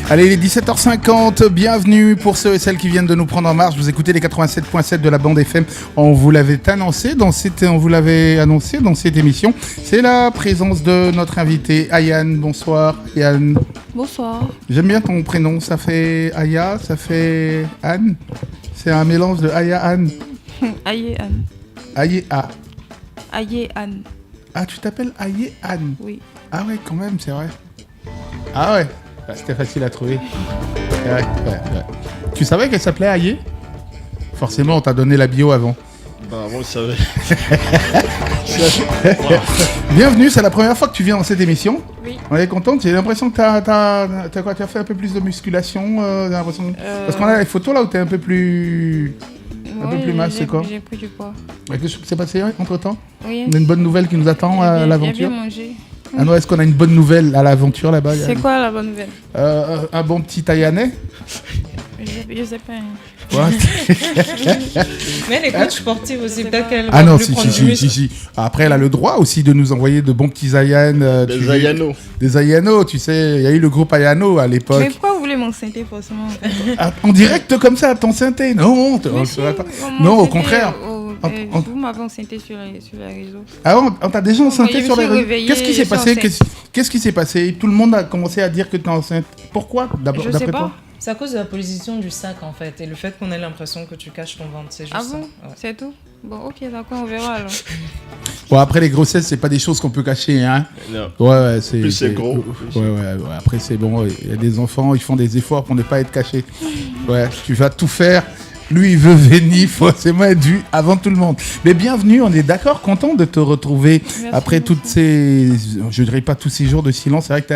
Allez, il est 17h50, bienvenue pour ceux et celles qui viennent de nous prendre en marche. Vous écoutez les 87.7 de la bande FM. On vous l'avait annoncé dans cette émission. C'est la présence de notre invité Ayane. Bonsoir Ayane. Bonsoir. J'aime bien ton prénom, ça fait Aya, ça fait Anne. C'est un mélange de Aya Anne. Aye Anne. Aye A. Aye Anne. Ah, tu t'appelles Aye Anne? Oui. Ah ouais, quand même, c'est vrai. Ah ouais, c'était facile à trouver. Ouais. Tu savais qu'elle s'appelait Aye? Forcément, on t'a donné la bio avant. Bah, avant, je savais. Bienvenue, c'est la première fois que tu viens dans cette émission. Oui. On est contente. J'ai l'impression que t'as fait un peu plus de musculation. J'ai l'impression... Parce qu'on a les photos là où t'es un peu plus... Un peu plus mince, c'est quoi? J'ai pris du poids. Qu'est-ce qui s'est passé entre temps? Oui. On a une bonne nouvelle qui nous attend à l'aventure. J'ai bien mangé. Ah non, est-ce qu'on a une bonne nouvelle à l'aventure là-bas? C'est quoi la bonne nouvelle? Un bon petit Taïanais. Je sais pas. Mais les coachs sportifs aussi, peut-être qu'elle Ah va non, plus prendre du muscle. si. Après, elle a le droit aussi de nous envoyer de bons petits Ayane. Des Ayano. Des Ayano, tu sais. Il y a eu le groupe Ayano à l'époque. Mais pourquoi vous voulez m'enceinter forcément? En direct comme ça, t'enceinter? Non, non, au contraire. Vous m'avez enceinté sur les réseaux. Ah, on t'a déjà enceinté sur les réseaux? Qu'est-ce qui s'est passé? enceinte. Qu'est-ce qui s'est passé? Tout le monde a commencé à dire que t'es enceinte. Pourquoi? Je sais D'après pas. toi? C'est à cause de la position du sac en fait et le fait qu'on ait l'impression que tu caches ton ventre, c'est juste Ah ça. bon? Ouais. C'est tout? Bon, ok, d'accord, on verra alors. Bon, après les grossesses, c'est pas des choses qu'on peut cacher, hein. Non. Ouais, Plus c'est gros. Ouais, après c'est bon, il y a des enfants, ils font des efforts pour ne pas être cachés. Ouais, tu vas tout faire. Lui, il veut venir forcément être vu avant tout le monde. Mais bienvenue, on est d'accord, content de te retrouver. Merci, après toutes ces, je dirais pas tous ces jours de silence. C'est vrai que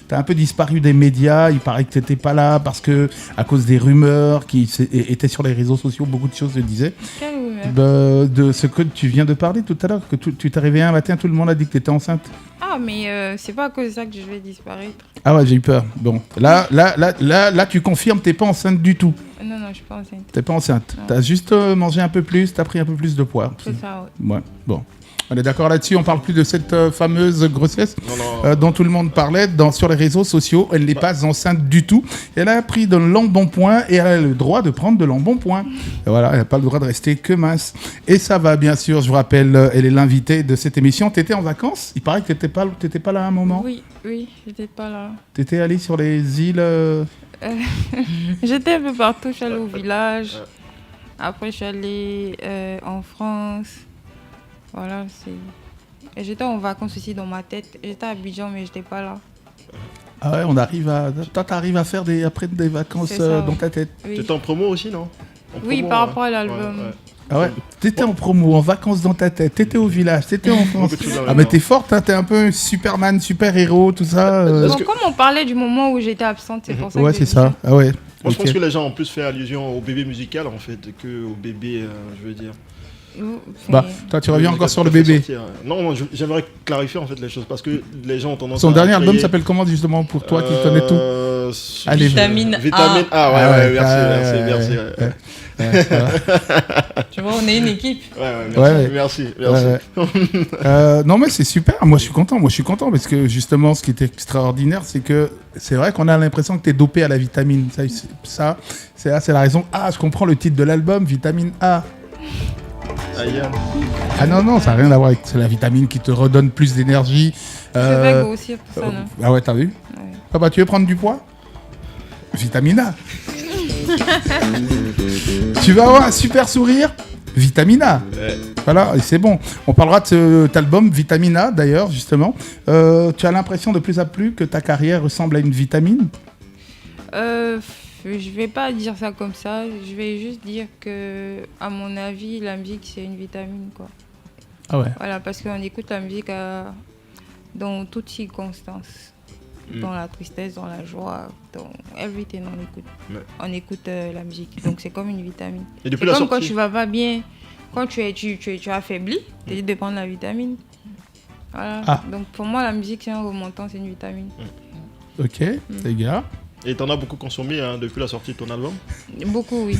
t'as un peu disparu des médias. Il paraît que t'étais pas là parce que à cause des rumeurs qui étaient sur les réseaux sociaux, beaucoup de choses se disaient. Quelle rumeur? De ce que tu viens de parler tout à l'heure, que tu t'es réveillé un matin, tout le monde a dit que t'étais enceinte. Ah, mais c'est pas à cause de ça que je vais disparaître. Ah ouais, j'ai eu peur. Bon, là, tu confirmes, t'es pas enceinte du tout. Non, je suis pas enceinte. T'es pas enceinte. Non. T'as juste mangé un peu plus, t'as pris un peu plus de poids. C'est ça, ouais. Ouais, bon. On est d'accord là-dessus, on parle plus de cette fameuse grossesse Non. dont tout le monde parlait sur les réseaux sociaux. Elle n'est pas enceinte du tout. Elle a pris de l'embonpoint et elle a le droit de prendre de l'embonpoint. Et voilà, elle n'a pas le droit de rester que mince. Et ça va, bien sûr, je vous rappelle, elle est l'invitée de cette émission. T'étais en vacances? Il paraît que t'étais pas là à un moment. Oui, j'étais pas là. T'étais allé sur les îles... J'étais un peu partout, je suis allée au village. Après, je suis allée en France. Voilà, c'est... Et j'étais en vacances aussi dans ma tête. J'étais à Abidjan, mais j'étais pas là. Ah ouais, on arrive à... Toi, t'arrives à faire des vacances ça, dans ta tête. Oui, T'étais en promo aussi, non? oui, promo, par ouais. rapport à l'album. Ouais. Ah ouais, t'étais en promo, en vacances dans ta tête, t'étais au village, t'étais en France. Beaucoup de choses en Ah même mais temps. t'es forte, hein, t'es un peu Superman, super-héros, tout ça. Bon, comme on parlait du moment où j'étais absente, c'est pour ça Ouais, que c'est j'ai ça. dit Ah ouais. Moi, je Ok. pense que les gens ont plus fait allusion au bébé musical, en fait, que au bébé, je veux dire. Bah, toi, tu reviens encore sur le bébé. Non, moi, j'aimerais clarifier, en fait, les choses, parce que les gens ont tendance Son à dernier album créer- s'appelle comment, justement, pour toi qui connais tout? Allez, Vitamine A. Vitamine A, Ah ouais, ouais, merci. ouais. Voilà. Tu vois, on est une équipe. Merci. Non mais c'est super, moi je suis content parce que justement ce qui était extraordinaire c'est que c'est vrai qu'on a l'impression que t'es dopé à la vitamine, c'est la raison. Ah, je comprends le titre de l'album, Vitamine A. Ah non, ça n'a rien à voir avec, c'est la vitamine qui te redonne plus d'énergie. Je vais grossir pour ça, non? Ah ouais, t'as vu? Ouais. Papa, tu veux prendre du poids? Vitamine A. Tu vas avoir un super sourire? Vitamine A. Ouais. Voilà, et c'est bon. On parlera de cet album, Vitamine A, d'ailleurs, justement. Tu as l'impression de plus en plus que ta carrière ressemble à une vitamine? Je vais pas dire ça comme ça. Je vais juste dire que, à mon avis, la musique, c'est une vitamine, quoi. Ah ouais. Voilà, parce qu'on écoute la musique dans toutes circonstances. Dans la tristesse, dans la joie, dans everything, on écoute. Ouais. On écoute la musique. Donc, c'est comme une vitamine. Et C'est depuis la comme quand sortie, tu vas pas bien, quand tu es affaibli, tu es de prendre la vitamine. Voilà. Ah. Donc, pour moi, la musique, c'est un remontant, c'est une vitamine. Ok, les gars. et t'en as beaucoup consommé depuis la sortie de ton album. Beaucoup, oui.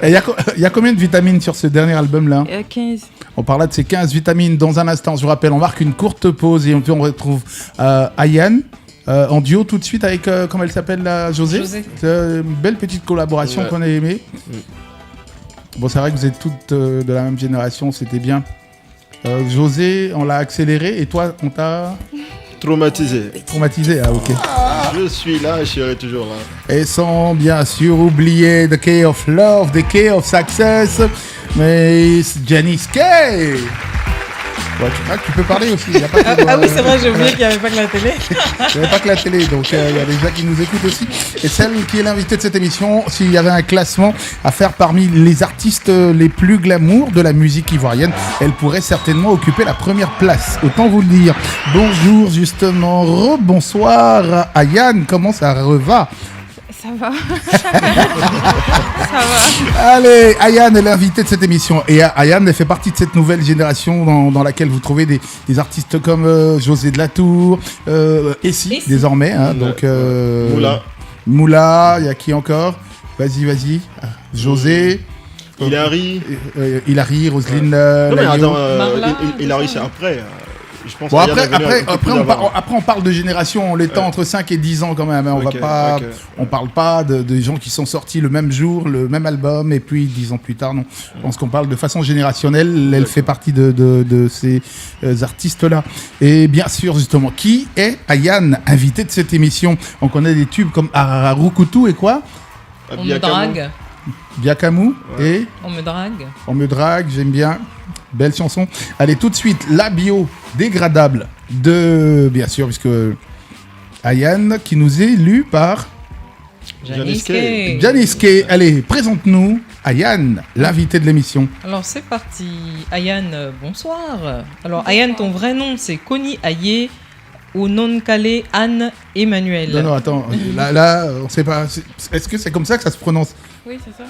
Il y a combien de vitamines sur ce dernier album-là? 15. On parlera de ces 15 vitamines dans un instant. Je vous rappelle, on marque une courte pause et on retrouve Ayane. En duo tout de suite avec, comment elle s'appelle, José. C'est une belle petite collaboration qu'on a aimée. Bon, c'est vrai que vous êtes toutes de la même génération, c'était bien. José, on l'a accéléré et toi, on t'a... Traumatisé. Traumatisé, ah ok. Je suis là, je serai toujours là. Et sans bien sûr oublier The Key of Love, The Key of Success, mais Janice Kay. Ouais, tu peux parler aussi. Y a pas que, Ah oui, c'est vrai, j'ai oublié qu'il n'y avait pas que la télé. Il n'y avait pas que la télé, donc il y a des gens qui nous écoutent aussi. Et celle qui est l'invitée de cette émission, s'il y avait un classement à faire parmi les artistes les plus glamour de la musique ivoirienne, elle pourrait certainement occuper la première place. Autant vous le dire. Bonjour justement, rebonsoir Ayane, comment ça va? Ça va. Ça va. Allez, Ayane est l'invitée de cette émission. Et Ayane, elle fait partie de cette nouvelle génération dans laquelle vous trouvez des artistes comme José de la Tour, Essie, désormais. Hein, donc, Moula, il y a qui encore? Vas-y. José. Hilary, Roselyne. Non, mais attends, Hilary, c'est après. Je pense bon, après, on parle de génération, les temps entre 5 et 10 ans quand même. Hein. On parle pas de gens qui sont sortis le même jour, le même album, et puis 10 ans plus tard. Non. Je pense qu'on parle de façon générationnelle. Elle fait partie de ces artistes-là. Et bien sûr, justement, qui est Ayane, invitée de cette émission? On connaît des tubes comme Arukutu et quoi? On me drague. Biakamou et On me drague, j'aime bien. Belle chanson. Allez, tout de suite, la bio dégradable de, bien sûr, puisque Ayane, qui nous est lue par Janice Kay. Janice Kay. Allez, présente-nous Ayane, l'invitée de l'émission. Alors, c'est parti. Ayane, bonsoir. Alors, Ayane, ton vrai nom, c'est Koni Aye Ononkale Anne Emmanuel. Non, attends. Là, on sait pas. Est-ce que c'est comme ça que ça se prononce? Oui, c'est ça.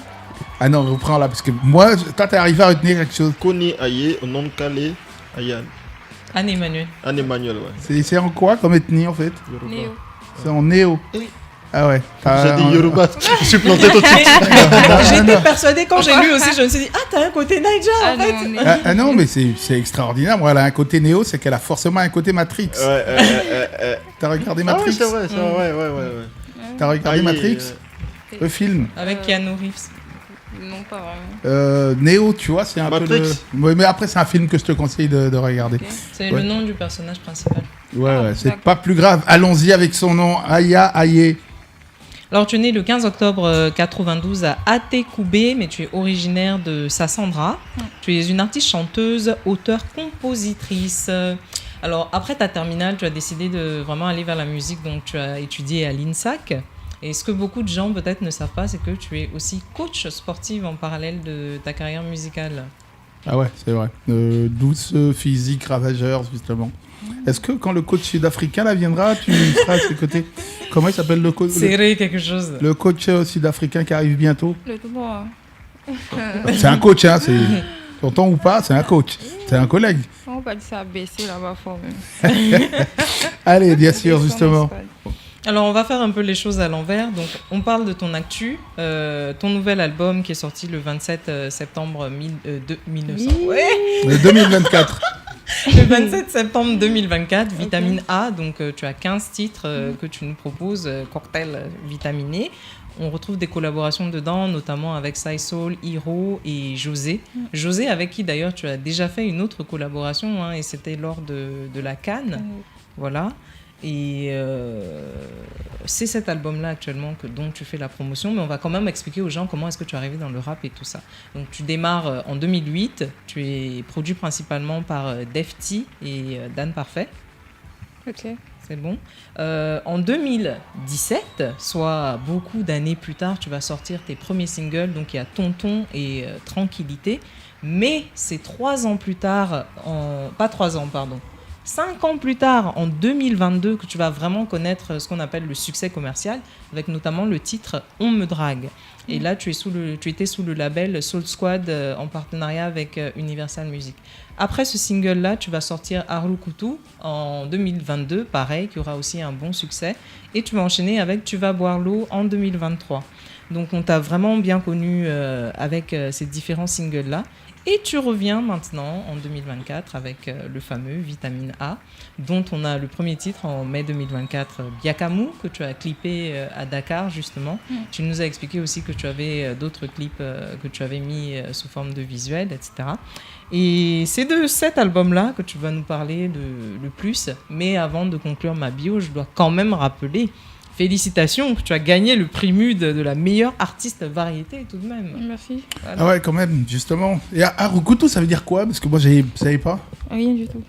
Ah non, reprends là, parce que moi, toi, t'es arrivé à retenir quelque chose. Koni Aye, Ononkale Ayane. Anne Emmanuel. Anne Emmanuel, ouais. C'est en quoi comme ethnie en fait? Néo. C'est en néo. Oui. Ah ouais. J'ai dit Yoruba. Je suis planté tout de suite. J'étais persuadée quand j'ai lu aussi, je me suis dit, ah, t'as un côté Niger en fait. Non, mais c'est extraordinaire. Moi, elle a un côté néo, c'est qu'elle a forcément un côté Matrix. T'as regardé Matrix? Ah ouais, c'est vrai, ouais. T'as regardé Matrix? Le film? Avec Keanu Reeves. Non, pas vraiment. Néo, tu vois, c'est un Matrix. peu le... Ouais, mais après, c'est un film que je te conseille de regarder. Okay. C'est le nom du personnage principal. Ouais, c'est pas plus grave. Allons-y avec son nom, Aya Aye. Alors, tu es né le 15 octobre 92 à Atekoubé, mais tu es originaire de Sassandra. Tu es une artiste chanteuse, auteure, compositrice. Alors, après ta terminale, tu as décidé de vraiment aller vers la musique, donc tu as étudié à l'INSAC. Et ce que beaucoup de gens peut-être ne savent pas, c'est que tu es aussi coach sportive en parallèle de ta carrière musicale. Ah ouais, c'est vrai. Douce, physique, ravageur, justement. Est-ce que quand le coach sud-africain là viendra, tu seras à ses côtés? Comment il s'appelle le coach? C'est quelque chose. Le coach sud-africain qui arrive bientôt. Le tout bon. C'est un coach, hein. T'entends ou pas, c'est un coach. C'est un collègue. On va dire ça baisser là-bas fort même. Allez, bien sûr, justement. Alors, on va faire un peu les choses à l'envers. Donc, on parle de ton actu, ton nouvel album qui est sorti le 27 septembre 2024. Le 27 septembre 2024, Vitamine A. Donc, tu as 15 titres que tu nous proposes, cocktail vitaminé. On retrouve des collaborations dedans, notamment avec Sai Soul, Hiro et José. José, avec qui d'ailleurs tu as déjà fait une autre collaboration, hein, et c'était lors de la Cannes. Voilà. Et c'est cet album-là actuellement dont tu fais la promotion, mais on va quand même expliquer aux gens comment est-ce que tu es arrivé dans le rap et tout ça. Donc tu démarres en 2008, tu es produit principalement par Defty et Dan Parfait. Ok. C'est bon. En 2017, soit beaucoup d'années plus tard, tu vas sortir tes premiers singles, donc il y a Tonton et Tranquillité, mais c'est 3 ans plus tard, pas 3 ans, pardon. 5 ans plus tard, en 2022, que tu vas vraiment connaître ce qu'on appelle le succès commercial, avec notamment le titre « On me drague ». Et là, tu étais sous le label Soul Squad en partenariat avec Universal Music. Après ce single-là, tu vas sortir Arukutu en 2022, pareil, qui aura aussi un bon succès. Et tu vas enchaîner avec Tu vas boire l'eau en 2023. Donc, on t'a vraiment bien connu avec ces différents singles-là. Et tu reviens maintenant en 2024 avec le fameux Vitamine A, dont on a le premier titre en mai 2024, Biakamu, que tu as clippé à Dakar justement. Tu nous as expliqué aussi que tu avais d'autres clips que tu avais mis sous forme de visuels, etc. Et c'est de cet album-là que tu vas nous parler le plus. Mais avant de conclure ma bio, je dois quand même rappeler, félicitations, tu as gagné le prix MUD de la meilleure artiste variété tout de même. Merci. Voilà. Ah ouais, quand même, justement. Et Arukutu, ça veut dire quoi? Parce que moi, je savais pas. Rien du tout.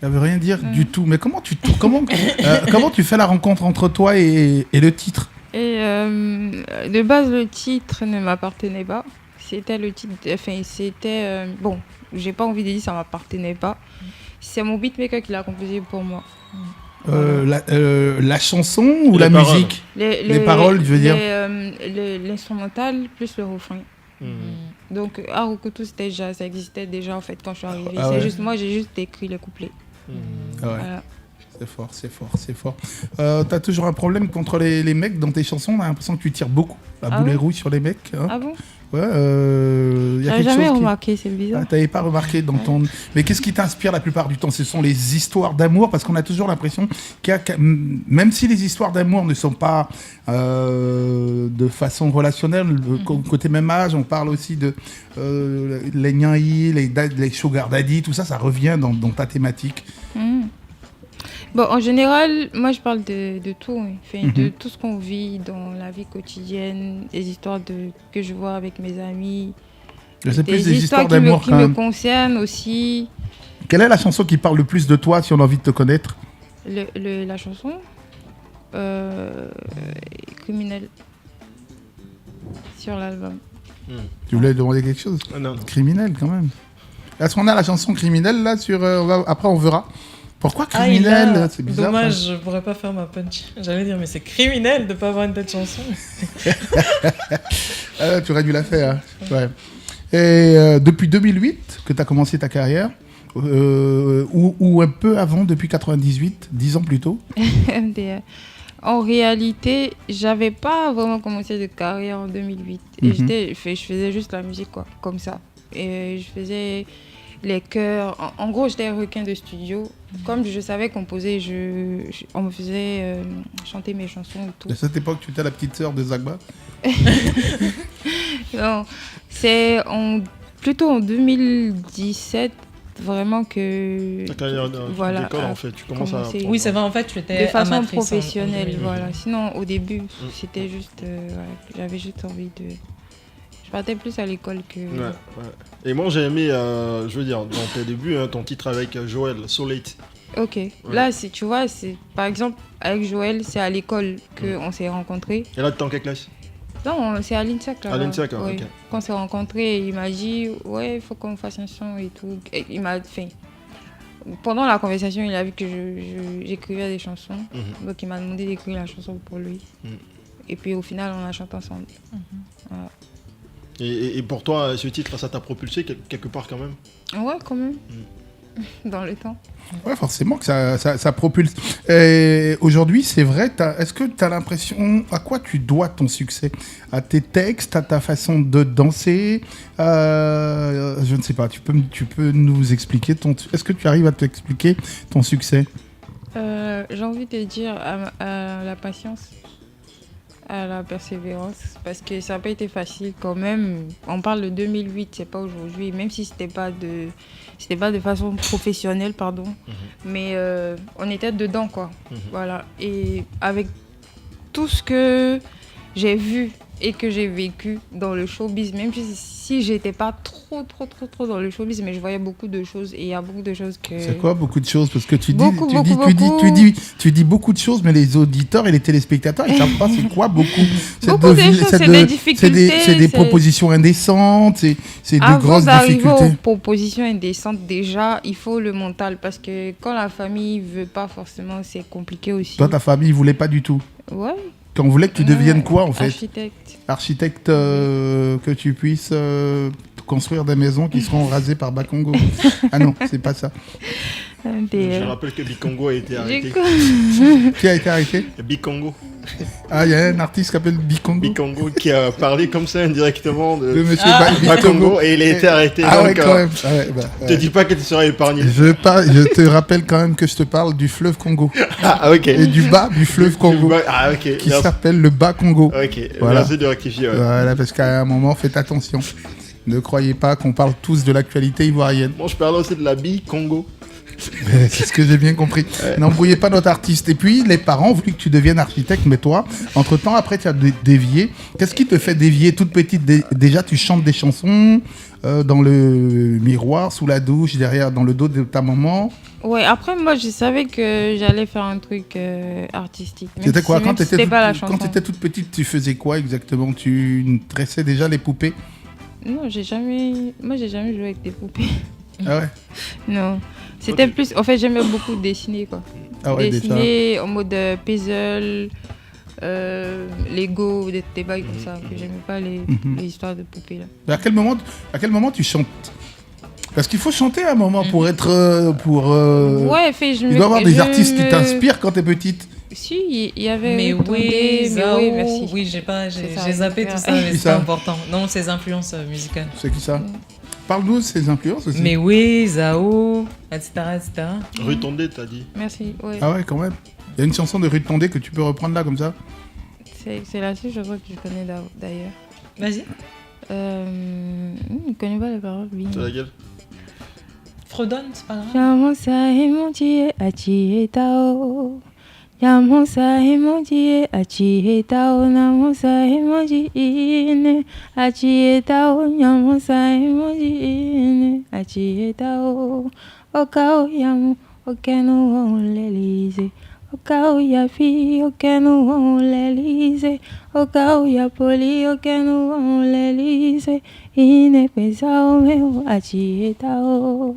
Ça veut rien dire du tout. Mais comment tu fais la rencontre entre toi et le titre? Et de base, le titre ne m'appartenait pas. C'était le titre. Enfin, c'était. Bon, j'ai pas envie de dire ça m'appartenait pas. C'est mon beatmaker qui l'a composé pour moi. La chanson ou Les la paroles. musique? Les paroles, je veux dire. L'instrumental plus le refrain. Donc, Arukutu, ça existait déjà en fait quand je suis arrivée. Ah ouais. Moi, j'ai juste écrit les couplets. Ah ouais. Voilà. C'est fort. T'as toujours un problème contre les mecs dans tes chansons? On a l'impression que tu tires beaucoup à Ah boulet ouais? rouge sur les mecs. Hein. Ah bon? Ouais, y a J'avais quelque jamais chose remarqué, c'est bizarre. Ah, t'avais pas remarqué dans ton... Mais qu'est-ce qui t'inspire la plupart du temps? Ce sont les histoires d'amour, parce qu'on a toujours l'impression même si les histoires d'amour ne sont pas de façon relationnelle, côté même âge, on parle aussi de les nyai, les sugar daddy, tout ça, ça revient dans ta thématique. Bon, en général, moi je parle de tout, hein. Enfin, de tout ce qu'on vit dans la vie quotidienne, des histoires que je vois avec mes amis, C'est plus des histoires qui d'amour qui quand me même. concernent aussi. Quelle est la chanson qui parle le plus de toi si on a envie de te connaître? La chanson Criminel sur l'album. Tu voulais demander quelque chose? Non. Criminel quand même. Est-ce qu'on a la chanson Criminel là sur après on verra. Pourquoi Ah, Criminel? C'est bizarre. Dommage, ça. je pourrais pas faire ma punch. J'allais dire, mais c'est criminel de pas avoir une telle chanson. Tu aurais dû la faire. Ouais. Et depuis 2008 que tu as commencé ta carrière, ou un peu avant, depuis 98, 10 ans plus tôt. En réalité, j'avais pas vraiment commencé de carrière en 2008. Et je faisais juste la musique, quoi, comme ça. Et je faisais les chœurs. En gros, j'étais un requin de studio. Comme je savais composer, on me faisait chanter mes chansons et tout. À cette époque, tu étais la petite sœur de Zagba. Non, c'est plutôt en 2017 vraiment que Ta carrière voilà, d'école, en fait, tu commences à... commencer. Oui, c'est vrai, en fait, tu étais de façon amatrice en professionnelle, 2008. voilà. Sinon, au début, c'était juste, j'avais juste envie de. Je partais plus à l'école que. Ouais. Et moi, j'ai aimé, je veux dire, dans tes débuts, hein, ton titre avec Joël, So Late. Ok. Là, tu vois, par exemple avec Joël, c'est à l'école qu'on s'est rencontrés. Et là, t'es en quelle classe? Non, c'est à l'INSEC là. À l'INSEC, hein, oui. ok. Quand on s'est rencontrés, il m'a dit ouais, il faut qu'on fasse un son et tout. Et il m'a fait. Pendant la conversation, il a vu que j'écrivais des chansons. Donc il m'a demandé d'écrire la chanson pour lui. Et puis au final, on a chanté ensemble. Voilà. Et pour toi, ce titre, ça t'a propulsé quelque part quand même? Ouais, quand même. Dans le temps. Ouais, forcément que ça propulse. Et aujourd'hui, c'est vrai, est-ce que tu as l'impression, à quoi tu dois ton succès? À tes textes, à ta façon de danser? Je ne sais pas, tu peux nous expliquer est-ce que tu arrives à t'expliquer ton succès? J'ai envie de dire à la patience, à la persévérance, parce que ça n'a pas été facile quand même. On parle de 2008, c'est pas aujourd'hui, même si c'était pas de façon professionnelle, pardon. Mais on était dedans, quoi. Voilà. Et avec tout ce que j'ai vu et que j'ai vécu dans le showbiz, même si j'étais pas trop dans le showbiz, mais je voyais beaucoup de choses et il y a beaucoup de choses que... C'est quoi beaucoup de choses? Parce que tu dis beaucoup de choses, mais les auditeurs et les téléspectateurs, ils savent pas c'est quoi beaucoup. Beaucoup de choses, c'est des difficultés. C'est des propositions indécentes, c'est des grosses d'arriver difficultés. aux propositions indécentes, déjà, il faut le mental, parce que quand la famille veut pas forcément, c'est compliqué aussi. Toi, ta famille voulait pas du tout? Ouais. On voulait que tu deviennes quoi en fait? Architecte. Que tu puisses construire des maisons qui seront rasées par Bakongo. Ah non, c'est pas ça. Je rappelle que Bikongo a été arrêté. Qui a été arrêté? Bikongo. Ah, il y a un artiste qui s'appelle Bikongo. Bikongo qui a parlé comme ça indirectement de monsieur Bikongo et il a été arrêté. Ah donc, ouais, quand même. Ah ouais, te dis pas que tu seras épargné. Je te rappelle quand même que je te parle du fleuve Congo. Ah, ok. Et du bas du fleuve Congo. Ah, ok. Qui s'appelle le bas Congo. Ok, voilà. Merci de rectifier. Ouais. Voilà, parce qu'à un moment, faites attention. Ne croyez pas qu'on parle tous de l'actualité ivoirienne. Bon, je parle aussi de la Bikongo. C'est ce que j'ai bien compris. Ouais. N'embrouillez pas notre artiste. Et puis, les parents ont voulu que tu deviennes architecte, mais toi, entre-temps, après, tu as dévié. Qu'est-ce qui te fait dévier toute petite? Déjà, tu chantes des chansons dans le miroir, sous la douche, derrière, dans le dos de ta maman. Ouais, après, moi, je savais que j'allais faire un truc artistique. C'était quoi? Quand tu étais toute petite, tu faisais quoi exactement? Tu tressais déjà les poupées? Non, j'ai jamais joué avec des poupées. Ah ouais? Non. C'était plus... En fait, j'aimais beaucoup dessiner, quoi. Ah ouais, dessiner en mode puzzle, Lego, des bails comme ça. J'aimais pas les histoires de poupées, là. Mais à quel moment tu chantes? Parce qu'il faut chanter à un moment pour être... Ouais, il doit y avoir des artistes qui t'inspirent quand t'es petite. Si, il y avait... Mais oui, merci. Oui, j'ai zappé tout ça, mais c'est important. Non, ses influences musicales. C'est qui ça? Parle-nous de ses influences aussi. Mais oui, Zao, etc. Rue Tondé, t'as dit. Merci, ouais. Ah ouais, quand même. Il y a une chanson de Rue Tondé que tu peux reprendre là, comme ça? C'est la seule chanson que je connais d'ailleurs. Vas-y. Je connais pas les paroles. C'est laquelle? Fredonne, c'est pas grave. Yamonsa emoji achi etao. Yamonsa emoji achi etao. Namonsa emoji ine achi etao. Yamonsa emoji ine achi etao. Okao yamu okeno l'Élysée. Okao ya fi okeno l'Élysée. Okao ya poli okeno l'Élysée. Ine pesao meu achi etao.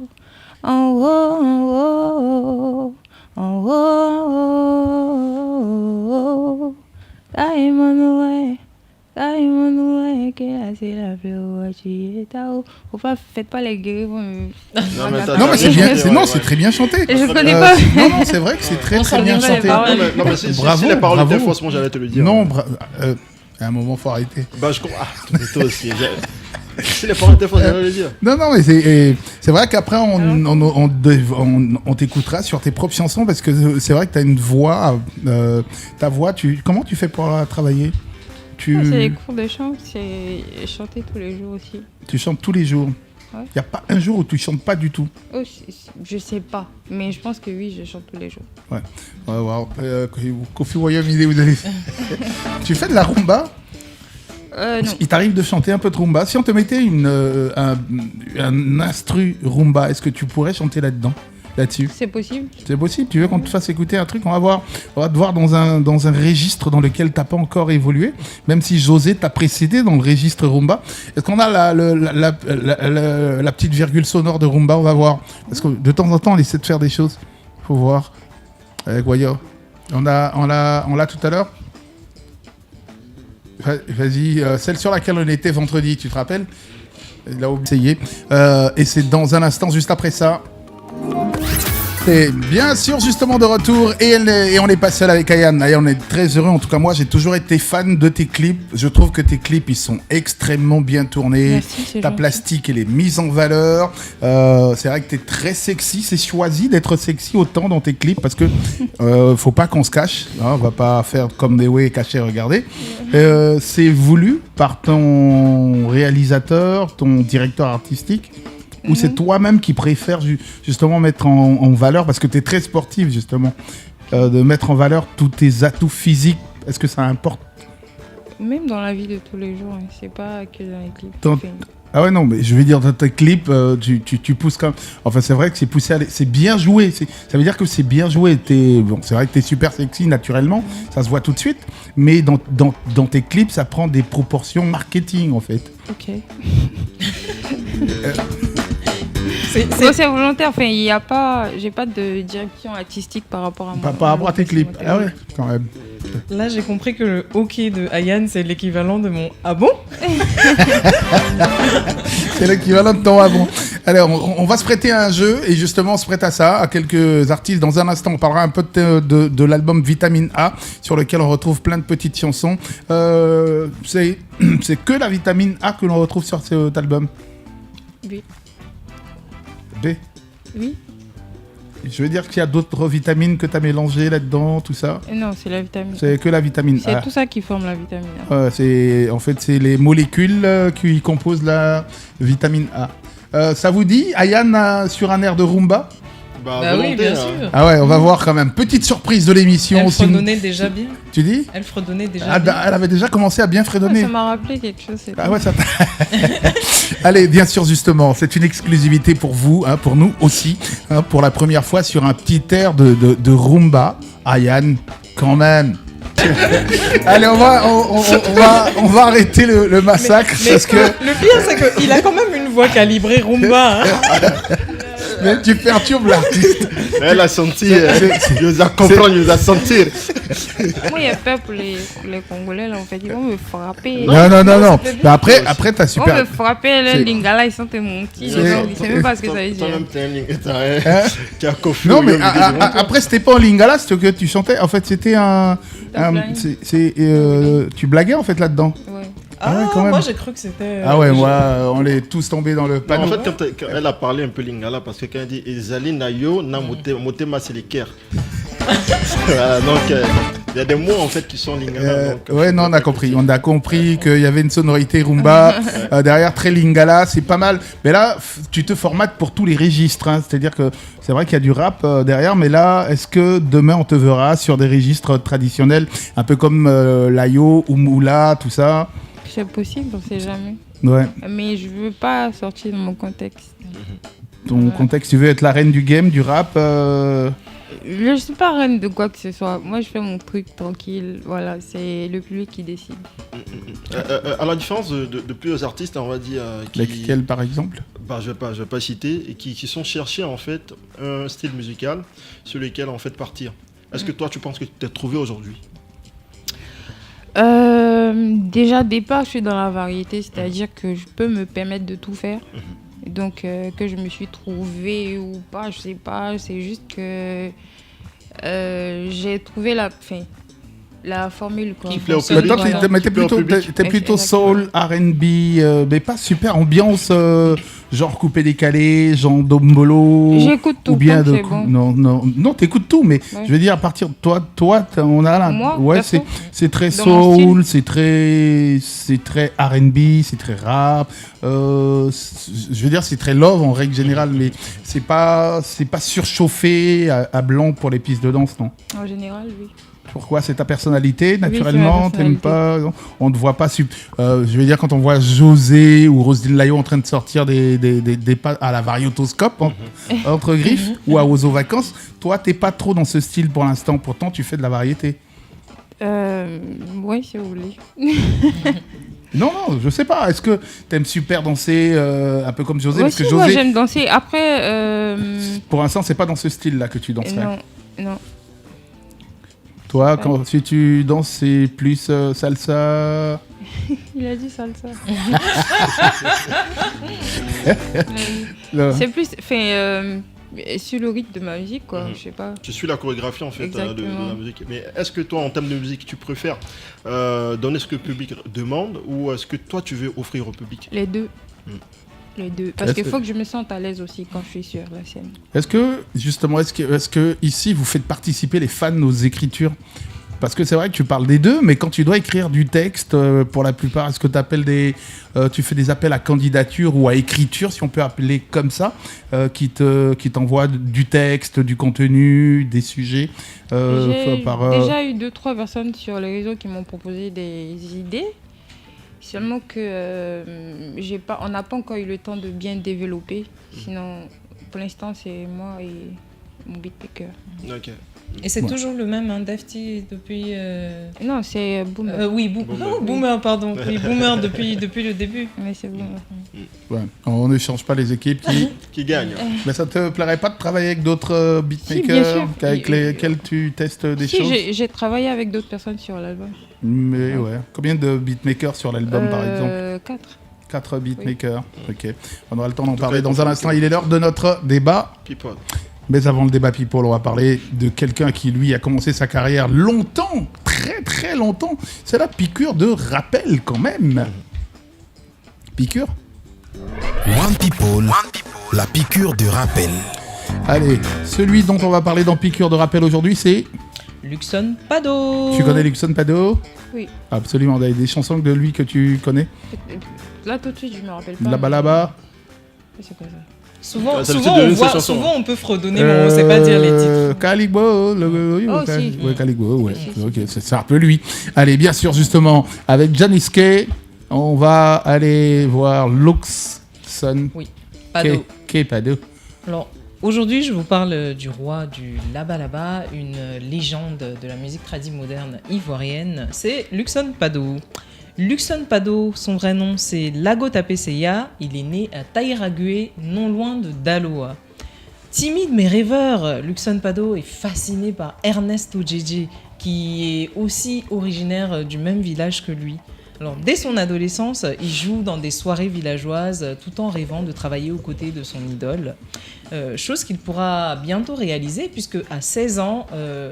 En haut, en haut, Emmanuel, qui a c'est la fleur, faut pas, faites pas les guerriers. Non, mais c'est bien, c'est très bien chanté. Je connais pas. Non, c'est vrai que c'est très bien chanté. Non, mais si les paroles étaient fausses, moi j'allais te le dire. Non, à un moment, faut arrêter. Bah, je comprends. Ah, toi aussi. Si les paroles étaient fausses, j'allais le dire. Non, mais c'est vrai qu'après, on t'écoutera sur tes propres chansons parce que c'est vrai que tu as une voix. Ta voix, comment tu fais pour travailler? C'est les cours de chant, c'est chanter tous les jours aussi. Tu chantes tous les jours? Ouais. Il n'y a pas un jour où tu chantes pas du tout? Oh, je sais pas, mais je pense que oui, je chante tous les jours. Ouais. Wow. Kofi Royaume, vous allez. Tu fais de la rumba? Non. Il t'arrive de chanter un peu de rumba. Si on te mettait un instru rumba, est-ce que tu pourrais chanter là-dessus? C'est possible. C'est possible. Tu veux qu'on te fasse écouter un truc? On va te voir dans un registre dans lequel t'as pas encore évolué, même si José t'a précédé dans le registre rumba. Est-ce qu'on a la petite virgule sonore de rumba? On va voir. Parce que de temps en temps, on essaie de faire des choses. Faut voir. Avec Guayo. On l'a tout à l'heure. Vas-y, celle sur laquelle on était vendredi, tu te rappelles? Il a essayé. Et c'est dans un instant, juste après ça. Et bien sûr, justement de retour. Et on n'est pas seul avec Ayane. Ayane, on est très heureux. En tout cas, moi, j'ai toujours été fan de tes clips. Je trouve que tes clips, ils sont extrêmement bien tournés. Merci, ta plastique, elle est mise en valeur. C'est vrai que t'es très sexy. C'est choisi d'être sexy autant dans tes clips parce que faut pas qu'on se cache. Hein, on va pas faire comme des ouais cachés, regardez. C'est voulu par ton réalisateur, ton directeur artistique. Ou c'est toi-même qui préfères justement mettre en valeur, parce que tu es très sportive justement, de mettre en valeur tous tes atouts physiques. Est-ce que ça importe? Même dans la vie de tous les jours, hein. C'est pas que dans les clips. Ah ouais, non, mais je veux dire, dans tes clips, tu pousses quand même. Enfin, c'est vrai que c'est poussé c'est bien joué. Ça veut dire que c'est bien joué. Bon, c'est vrai que tu es super sexy naturellement, ça se voit tout de suite. Mais dans tes clips, ça prend des proportions marketing en fait. Ok. C'est volontaire. Enfin, il y a pas, j'ai pas de direction artistique par rapport à moi. Par rapport à tes clips. Ah ouais, quand même. Là, j'ai compris que le hockey de Ayane, c'est l'équivalent de mon ah bon. C'est l'équivalent de ton avant. Alors, on va se prêter à un jeu et justement, on se prête à ça, à quelques artistes. Dans un instant, on parlera un peu de l'album Vitamine A, sur lequel on retrouve plein de petites chansons. C'est que la vitamine A que l'on retrouve sur cet album. Oui. B. Oui. Je veux dire qu'il y a d'autres vitamines que tu as mélangées là-dedans, tout ça. Non, c'est la vitamine. C'est que la vitamine A. C'est tout ça qui forme la vitamine A. C'est les molécules qui composent la vitamine A. Ça vous dit, Ayane, sur un air de rumba? Bah oui, bien sûr. Ah ouais, on va voir quand même. Petite surprise de l'émission. Elle fredonnait déjà bien. Tu dis? Elle fredonnait déjà bien. Elle avait déjà commencé à bien fredonner. Ça m'a rappelé quelque chose. Ah ouais, ça Allez, bien sûr, justement, c'est une exclusivité pour vous, hein, pour nous aussi, hein, pour la première fois sur un petit air de rumba. Ayane, quand même. Allez, on va arrêter le massacre parce que le pire, c'est qu'il a quand même une voix calibrée rumba. Hein. Mais tu perturbes l'artiste. Elle a senti, il nous a compris, il nous a senti. Moi, il y a peur pour les Congolais, là, en fait. Ils vont me frapper. Non. Mais après, t'as super. Ils vont me frapper, le lingala, ils sont mon petit. Ils savent même pas ce que ça veut dire. Toi-même, t'es un qui a confié. Non, mais après, c'était pas en lingala, ce que tu chantais. En fait, c'était tu blaguais, en fait, là-dedans. Ouais. Ah, quand même. Moi j'ai cru que c'était. Ah ouais, moi, on est tous tombés dans le panneau. En fait, quand elle a parlé un peu lingala, parce que quand elle dit Ezali Nayo, na motema c'est les kers. Voilà, donc il y a des mots en fait qui sont lingala. Ouais, non, on a compris qu'il y avait une sonorité rumba derrière, très lingala, c'est pas mal. Mais là, tu te formates pour tous les registres, hein. C'est-à-dire que c'est vrai qu'il y a du rap derrière, mais là, est-ce que demain on te verra sur des registres traditionnels, un peu comme l'ayo ou moula, tout ça? C'est possible, on sait jamais. Ouais. Mais je veux pas sortir de mon contexte. Ton contexte, tu veux être la reine du game, du rap Je suis pas reine de quoi que ce soit. Moi, je fais mon truc tranquille. Voilà, c'est le public qui décide. À la différence de plusieurs artistes, on va dire. Lesquels, par exemple? Je vais pas citer, et qui sont cherchés en fait un style musical sur lequel en fait partir. Est-ce que toi, tu penses que tu t'es trouvé aujourd'hui? Déjà, départ, je suis dans la variété, c'est-à-dire que je peux me permettre de tout faire. Donc, que je me suis trouvée ou pas, je sais pas. C'est juste que j'ai trouvé la formule. Quoi. Qui plaît au public. Mais t'es plutôt soul, R&B, mais pas super ambiance, genre coupé décalé, genre dombolo. J'écoute tout. Ou bien c'est bon. Non, t'écoutes tout, mais je veux dire à partir de toi, on a là. Moi, ouais, c'est très soul, c'est très R&B, c'est très rap. Je veux dire, c'est très love en règle générale, mais c'est pas surchauffé à blanc pour les pistes de danse, non? En général, oui. Pourquoi? C'est ta personnalité, naturellement, oui, t'aimes pas, on te voit pas. Je veux dire, quand on voit José ou Roselyne Layo en train de sortir des pas à la variotoscope entre griffes ou à Ozo Vacances, toi, t'es pas trop dans ce style pour l'instant. Pourtant, tu fais de la variété. Oui, si vous voulez. Non, je sais pas. Est-ce que t'aimes super danser un peu comme José? Ouais, Parce que si, José, moi, j'aime danser. Après. pour l'instant, c'est pas dans ce style-là que tu danserais. Non. Toi, si tu danses, c'est plus salsa. Il a dit salsa. Non. C'est plus sur le rythme de ma musique, quoi. Je sais pas. Tu suis la chorégraphie en fait de Exactement. la musique. Mais est-ce que toi, en termes de musique, tu préfères donner ce que le public demande ou est-ce que toi, tu veux offrir au public? Les deux. Les deux. Parce qu'il faut que je me sente à l'aise aussi quand je suis sur la scène. Est-ce que, justement, est-ce que ici, vous faites participer les fans aux écritures? Parce que c'est vrai que tu parles des deux, mais quand tu dois écrire du texte, pour la plupart, est-ce que tu fais des appels à candidature ou à écriture, si on peut appeler comme ça, qui t'envoient du texte, du contenu, des sujets J'ai déjà eu 2-3 personnes sur les réseaux qui m'ont proposé des idées. Seulement que on n'a pas encore eu le temps de bien développer. Sinon, pour l'instant, c'est moi et mon beatmaker. Ok. Et c'est Ouais. toujours le même, hein, Dafty, depuis... Non, c'est Boomer. oui, Boomer, pardon. Oui, Boomer depuis le début. Mais c'est Boomer. Ouais. On ne change pas les équipes Qui gagne? Mais ça te plairait pas de travailler avec d'autres Si, bien beatmakers sûr. avec lesquels tu testes des Si, choses? j'ai travaillé avec d'autres personnes sur l'album. Mais ouais. Combien de beatmakers sur l'album par exemple? 4. 4 beatmakers. Ok. On aura le temps d'en parler dans un instant. Il est l'heure de notre débat. People. Mais avant le débat People, on va parler de quelqu'un qui, lui, a commencé sa carrière longtemps, très très longtemps. C'est la piqûre de rappel, quand même. Piqûre? One People, la piqûre de rappel. Allez, celui dont on va parler dans piqûre de rappel aujourd'hui, c'est... Luxon Pado. Tu connais Luxon Pado? Oui. Absolument, il y a des chansons de lui que tu connais. Là, tout de suite, je me rappelle pas. Là-bas, là-bas. C'est quoi ça? Souvent, Ça, souvent, c'est de on ses voit, chansons. souvent on peut fredonner, mais on ne sait pas dire les titres. Caligbo, Oh, si. ouais, Caligbo, ouais. Si, si. Ok, c'est un peu lui. Allez, bien sûr, justement, avec Janice Kay, on va aller voir Luxon Oui, Pado. Kay Pado. Alors, aujourd'hui, je vous parle du roi du Laba Laba, une légende de la musique tradie moderne ivoirienne. C'est Luxon Pado. Luxon Pado, son vrai nom, c'est Lago Tapeseya. Il est né à Taïragué, non loin de Daloa. Timide mais rêveur, Luxon Pado est fasciné par Ernesto Djedje, qui est aussi originaire du même village que lui. Alors, dès son adolescence, il joue dans des soirées villageoises tout en rêvant de travailler aux côtés de son idole. Chose qu'il pourra bientôt réaliser puisque à 16 ans,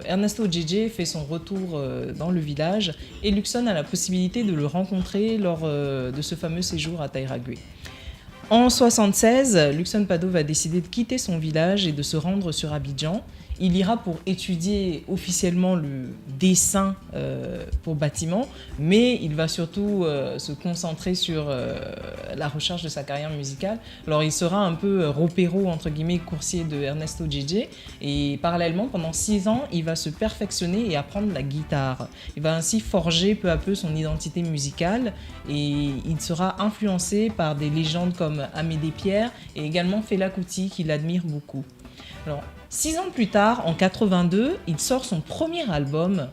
Ernesto Djedje fait son retour dans le village et Luxon a la possibilité de le rencontrer lors de ce fameux séjour à Taïragué. En 1976, Luxon Pado va décider de quitter son village et de se rendre sur Abidjan. Il ira pour étudier officiellement le dessin pour bâtiment, mais il va surtout se concentrer sur la recherche de sa carrière musicale. Alors il sera un peu ropero, entre guillemets, coursier de Ernesto Djedje, et parallèlement, pendant 6 ans, il va se perfectionner et apprendre la guitare. Il va ainsi forger peu à peu son identité musicale, et il sera influencé par des légendes comme Amédée Pierre et également Fela Kuti, qu'il admire beaucoup. Alors, 6 ans plus tard, en 82, il sort son premier album,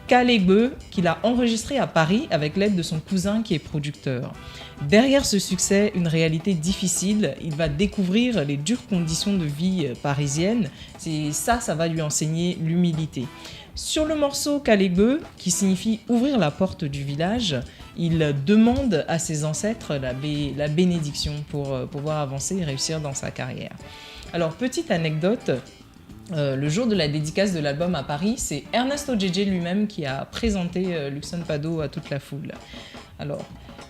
Kalegbe, qu'il a enregistré à Paris avec l'aide de son cousin qui est producteur. Derrière ce succès, une réalité difficile, il va découvrir les dures conditions de vie parisiennes. Ça va lui enseigner l'humilité. Sur le morceau Kalegbe, qui signifie ouvrir la porte du village, il demande à ses ancêtres la bénédiction pour pouvoir avancer et réussir dans sa carrière. Alors, petite anecdote, le jour de la dédicace de l'album à Paris, c'est Ernesto Djedje lui-même qui a présenté Luxon Pado à toute la foule. Alors,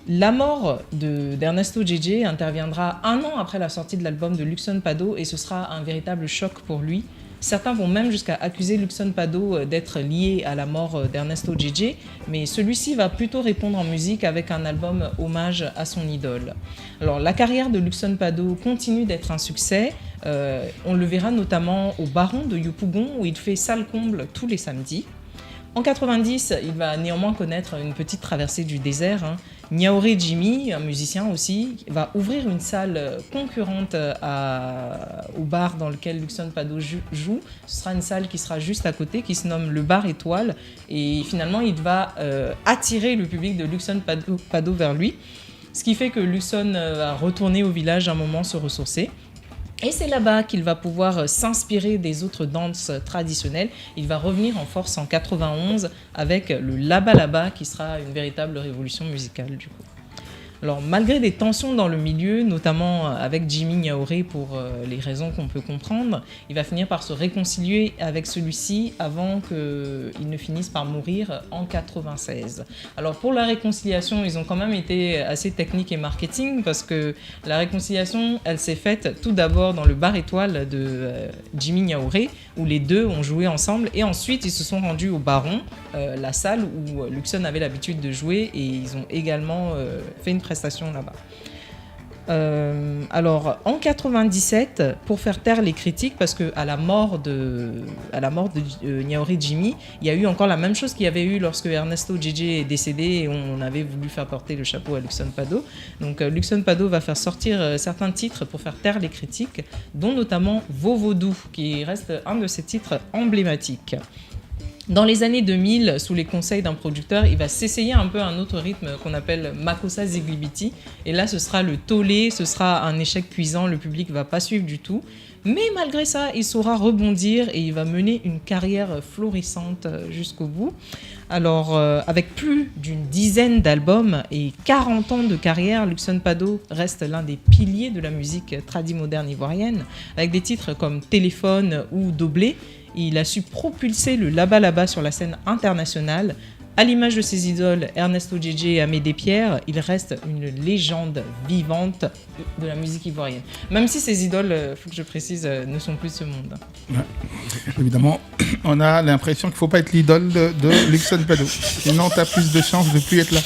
la mort d'Ernesto Djedje interviendra 1 an après la sortie de l'album de Luxon Pado et ce sera un véritable choc pour lui. Certains vont même jusqu'à accuser Luxon Pado d'être lié à la mort d'Ernesto Djedje, mais celui-ci va plutôt répondre en musique avec un album hommage à son idole. Alors, la carrière de Luxon Pado continue d'être un succès. On le verra notamment au Baron de Yopougon où il fait salle comble tous les samedis. En 90, il va néanmoins connaître une petite traversée du désert. Niaoré Jimmy, un musicien aussi, va ouvrir une salle concurrente au bar dans lequel Luxon Pado joue. Ce sera une salle qui sera juste à côté, qui se nomme le Bar Étoile. Et finalement, il va attirer le public de Luxon Pado vers lui. Ce qui fait que Luxon va retourner au village un moment se ressourcer. Et c'est là-bas qu'il va pouvoir s'inspirer des autres danses traditionnelles. Il va revenir en force en 91 avec le Laba Laba qui sera une véritable révolution musicale du coup. Alors malgré des tensions dans le milieu, notamment avec Jimmy Niaoré pour les raisons qu'on peut comprendre, il va finir par se réconcilier avec celui-ci avant qu'il ne finisse par mourir en 96. Alors pour la réconciliation, ils ont quand même été assez techniques et marketing parce que la réconciliation, elle s'est faite tout d'abord dans le Bar Étoile de Jimmy Niaoré où les deux ont joué ensemble et ensuite ils se sont rendus au Baron, la salle où Luxon avait l'habitude de jouer et ils ont également fait une prestation là-bas. Alors, en 97, pour faire taire les critiques, parce que à la mort de Nyaori Jimmy, il y a eu encore la même chose qu'il y avait eu lorsque Ernesto JJ est décédé et on avait voulu faire porter le chapeau à Luxon Pado. Donc, Luxon Pado va faire sortir certains titres pour faire taire les critiques, dont notamment Vovodou, qui reste un de ses titres emblématiques. Dans les années 2000, sous les conseils d'un producteur, il va s'essayer un peu à un autre rythme qu'on appelle Makossa Ziglibiti. Et là, ce sera le tollé, ce sera un échec cuisant, le public ne va pas suivre du tout. Mais malgré ça, il saura rebondir et il va mener une carrière florissante jusqu'au bout. Alors, avec plus d'une dizaine d'albums et 40 ans de carrière, Luxon Pado reste l'un des piliers de la musique tradi-moderne ivoirienne, avec des titres comme Téléphone ou Doblé. Il a su propulser le Laba sur la scène internationale. À l'image de ses idoles Ernesto JJ et Amédée Pierre, il reste une légende vivante de la musique ivoirienne. Même si ses idoles, il faut que je précise, ne sont plus de ce monde. Ouais. Évidemment, on a l'impression qu'il ne faut pas être l'idole de Luxon Pado. Sinon, tu as plus de chances de ne plus être là.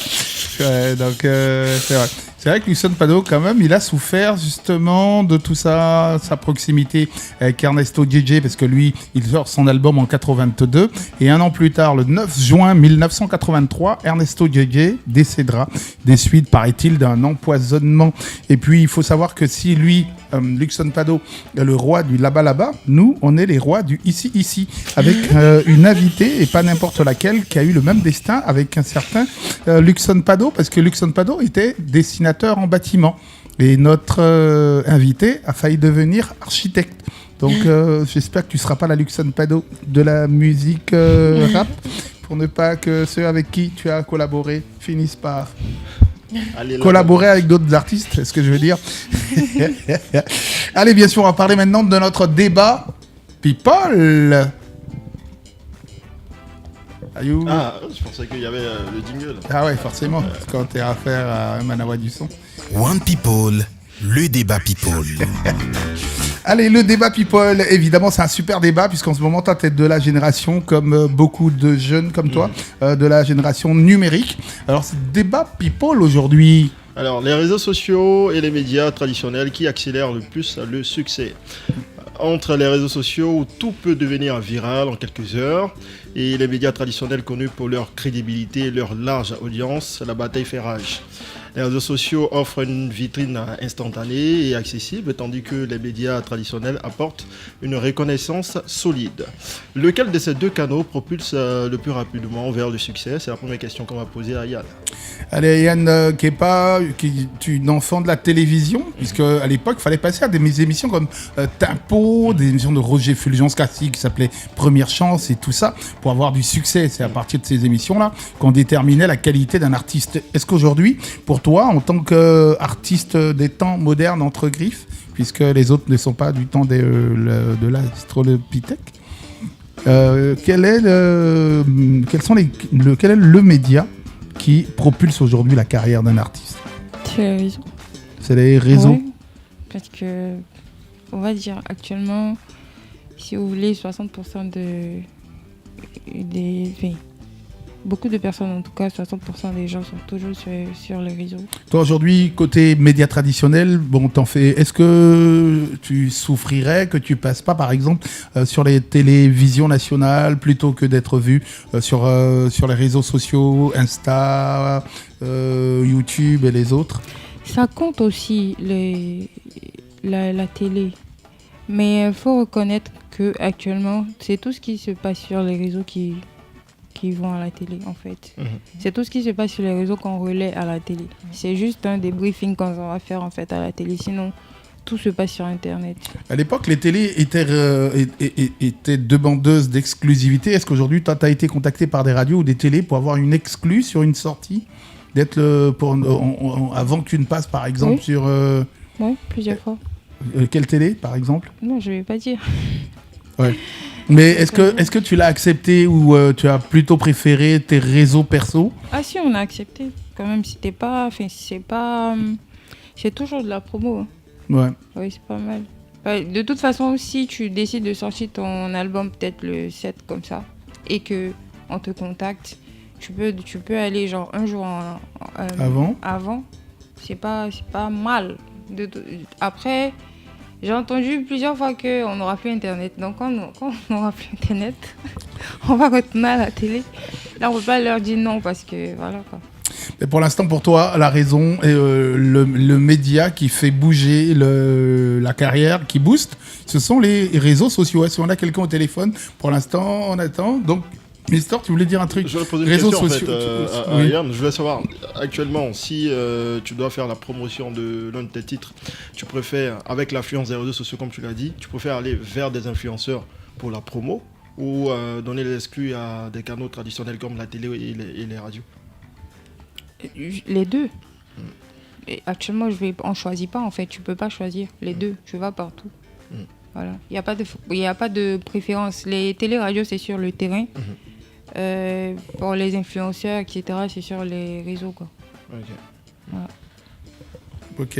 Donc, c'est vrai. C'est vrai que Luxon Pado, quand même, il a souffert justement de tout ça, sa proximité avec Ernesto JJ, parce que lui, il sort son album en 82, et un an plus tard, le 9 juin 1983, Ernesto JJ décédera des suites, paraît-il, d'un empoisonnement. Et puis, il faut savoir que si lui, Luxon Pado, est le roi du Laba, nous, on est les rois du ici, avec une invitée, et pas n'importe laquelle, qui a eu le même destin avec un certain Luxon Pado, parce que Luxon Pado était dessinateur en bâtiment. Et notre invité a failli devenir architecte. Donc j'espère que tu ne seras pas la Luxon Pado de la musique rap, pour ne pas que ceux avec qui tu as collaboré finissent par collaborer avec d'autres artistes, c'est ce que je veux dire. Allez, bien sûr, on va parler maintenant de notre débat People. Ah, je pensais qu'il y avait le jingle. Ah ouais, forcément, quand tu as affaire à un Manawa du son. One People, le débat People. Allez, le débat People, évidemment, c'est un super débat, puisqu'en ce moment, tu es de la génération, comme beaucoup de jeunes comme toi, de la génération numérique. Alors, ce débat People aujourd'hui... Alors, les réseaux sociaux et les médias traditionnels qui accélèrent le plus le succès. Entre les réseaux sociaux où tout peut devenir viral en quelques heures et les médias traditionnels connus pour leur crédibilité et leur large audience, la bataille fait rage. Les réseaux sociaux offrent une vitrine instantanée et accessible, tandis que les médias traditionnels apportent une reconnaissance solide. Lequel de ces deux canaux propulse le plus rapidement vers le succès? C'est la première question qu'on va poser à Yann. Allez, Yann Kepa, qui est une enfant de la télévision, puisque à l'époque, il fallait passer à des émissions comme Tempo, des émissions de Roger Fulgence classique qui s'appelait Première Chance et tout ça, pour avoir du succès. C'est à partir de ces émissions-là qu'on déterminait la qualité d'un artiste. Est-ce qu'aujourd'hui, pour toi, en tant qu'artiste des temps modernes entre griffes, puisque les autres ne sont pas du temps de l'Australopithèque, quel est le média qui propulse aujourd'hui la carrière d'un artiste? C'est les réseaux. C'est les réseaux. Ouais, parce que, on va dire, actuellement, si vous voulez, 60% beaucoup de personnes, en tout cas, 60% des gens sont toujours sur les réseaux. Toi, aujourd'hui, côté médias traditionnels, bon, t'en fais. Est-ce que tu souffrirais que tu passes pas, par exemple, sur les télévisions nationales plutôt que d'être vu sur les réseaux sociaux, Insta, YouTube et les autres? Ça compte aussi la télé. Mais il faut reconnaître qu'actuellement, c'est tout ce qui se passe sur les réseaux qui vont à la télé, en fait. C'est tout ce qui se passe sur les réseaux qu'on relaie à la télé. C'est juste un débriefing qu'on va faire, en fait, à la télé. Sinon, tout se passe sur Internet. À l'époque, les télés étaient demandeuses d'exclusivité. Est-ce qu'aujourd'hui, tu as été contacté par des radios ou des télés pour avoir une exclue sur une sortie? Avant que tu ne passes, par exemple, sur... Oui, plusieurs fois. Quelle télé, par exemple? Non, je ne vais pas dire. Ouais. Mais est-ce que tu l'as accepté ou tu as plutôt préféré tes réseaux perso? Ah si, on a accepté. Quand même, c'est toujours de la promo. Hein. Ouais. Oui, c'est pas mal. De toute façon, si tu décides de sortir ton album peut-être le 7 comme ça, et qu'on te contacte, tu peux aller genre un jour avant. C'est pas mal. Après, j'ai entendu plusieurs fois qu'on n'aura plus Internet. Donc quand on n'aura plus Internet, on va retourner à la télé. Là, on ne peut pas leur dire non parce que voilà quoi. Mais pour l'instant, pour toi, la raison est le média qui fait bouger la carrière, qui booste, ce sont les réseaux sociaux. Est-ce qu'on a quelqu'un au téléphone? Pour l'instant, on attend. Donc, Mister, tu voulais dire un truc? Je voulais poser une Réseaux question sociaux. à Yann. Je voulais savoir, actuellement, si tu dois faire la promotion de l'un de tes titres, tu préfères, avec l'affluence des réseaux sociaux, comme tu l'as dit, tu préfères aller vers des influenceurs pour la promo ou donner l'exclus à des canaux traditionnels comme la télé et les radios? Les deux. Et actuellement, on choisit pas en fait. Tu peux pas choisir les deux. Tu vas partout. Voilà. Il y a pas de préférence. Les télé-radios, c'est sur le terrain. Pour les influenceurs, etc., c'est sur les réseaux quoi. Voilà. Ok.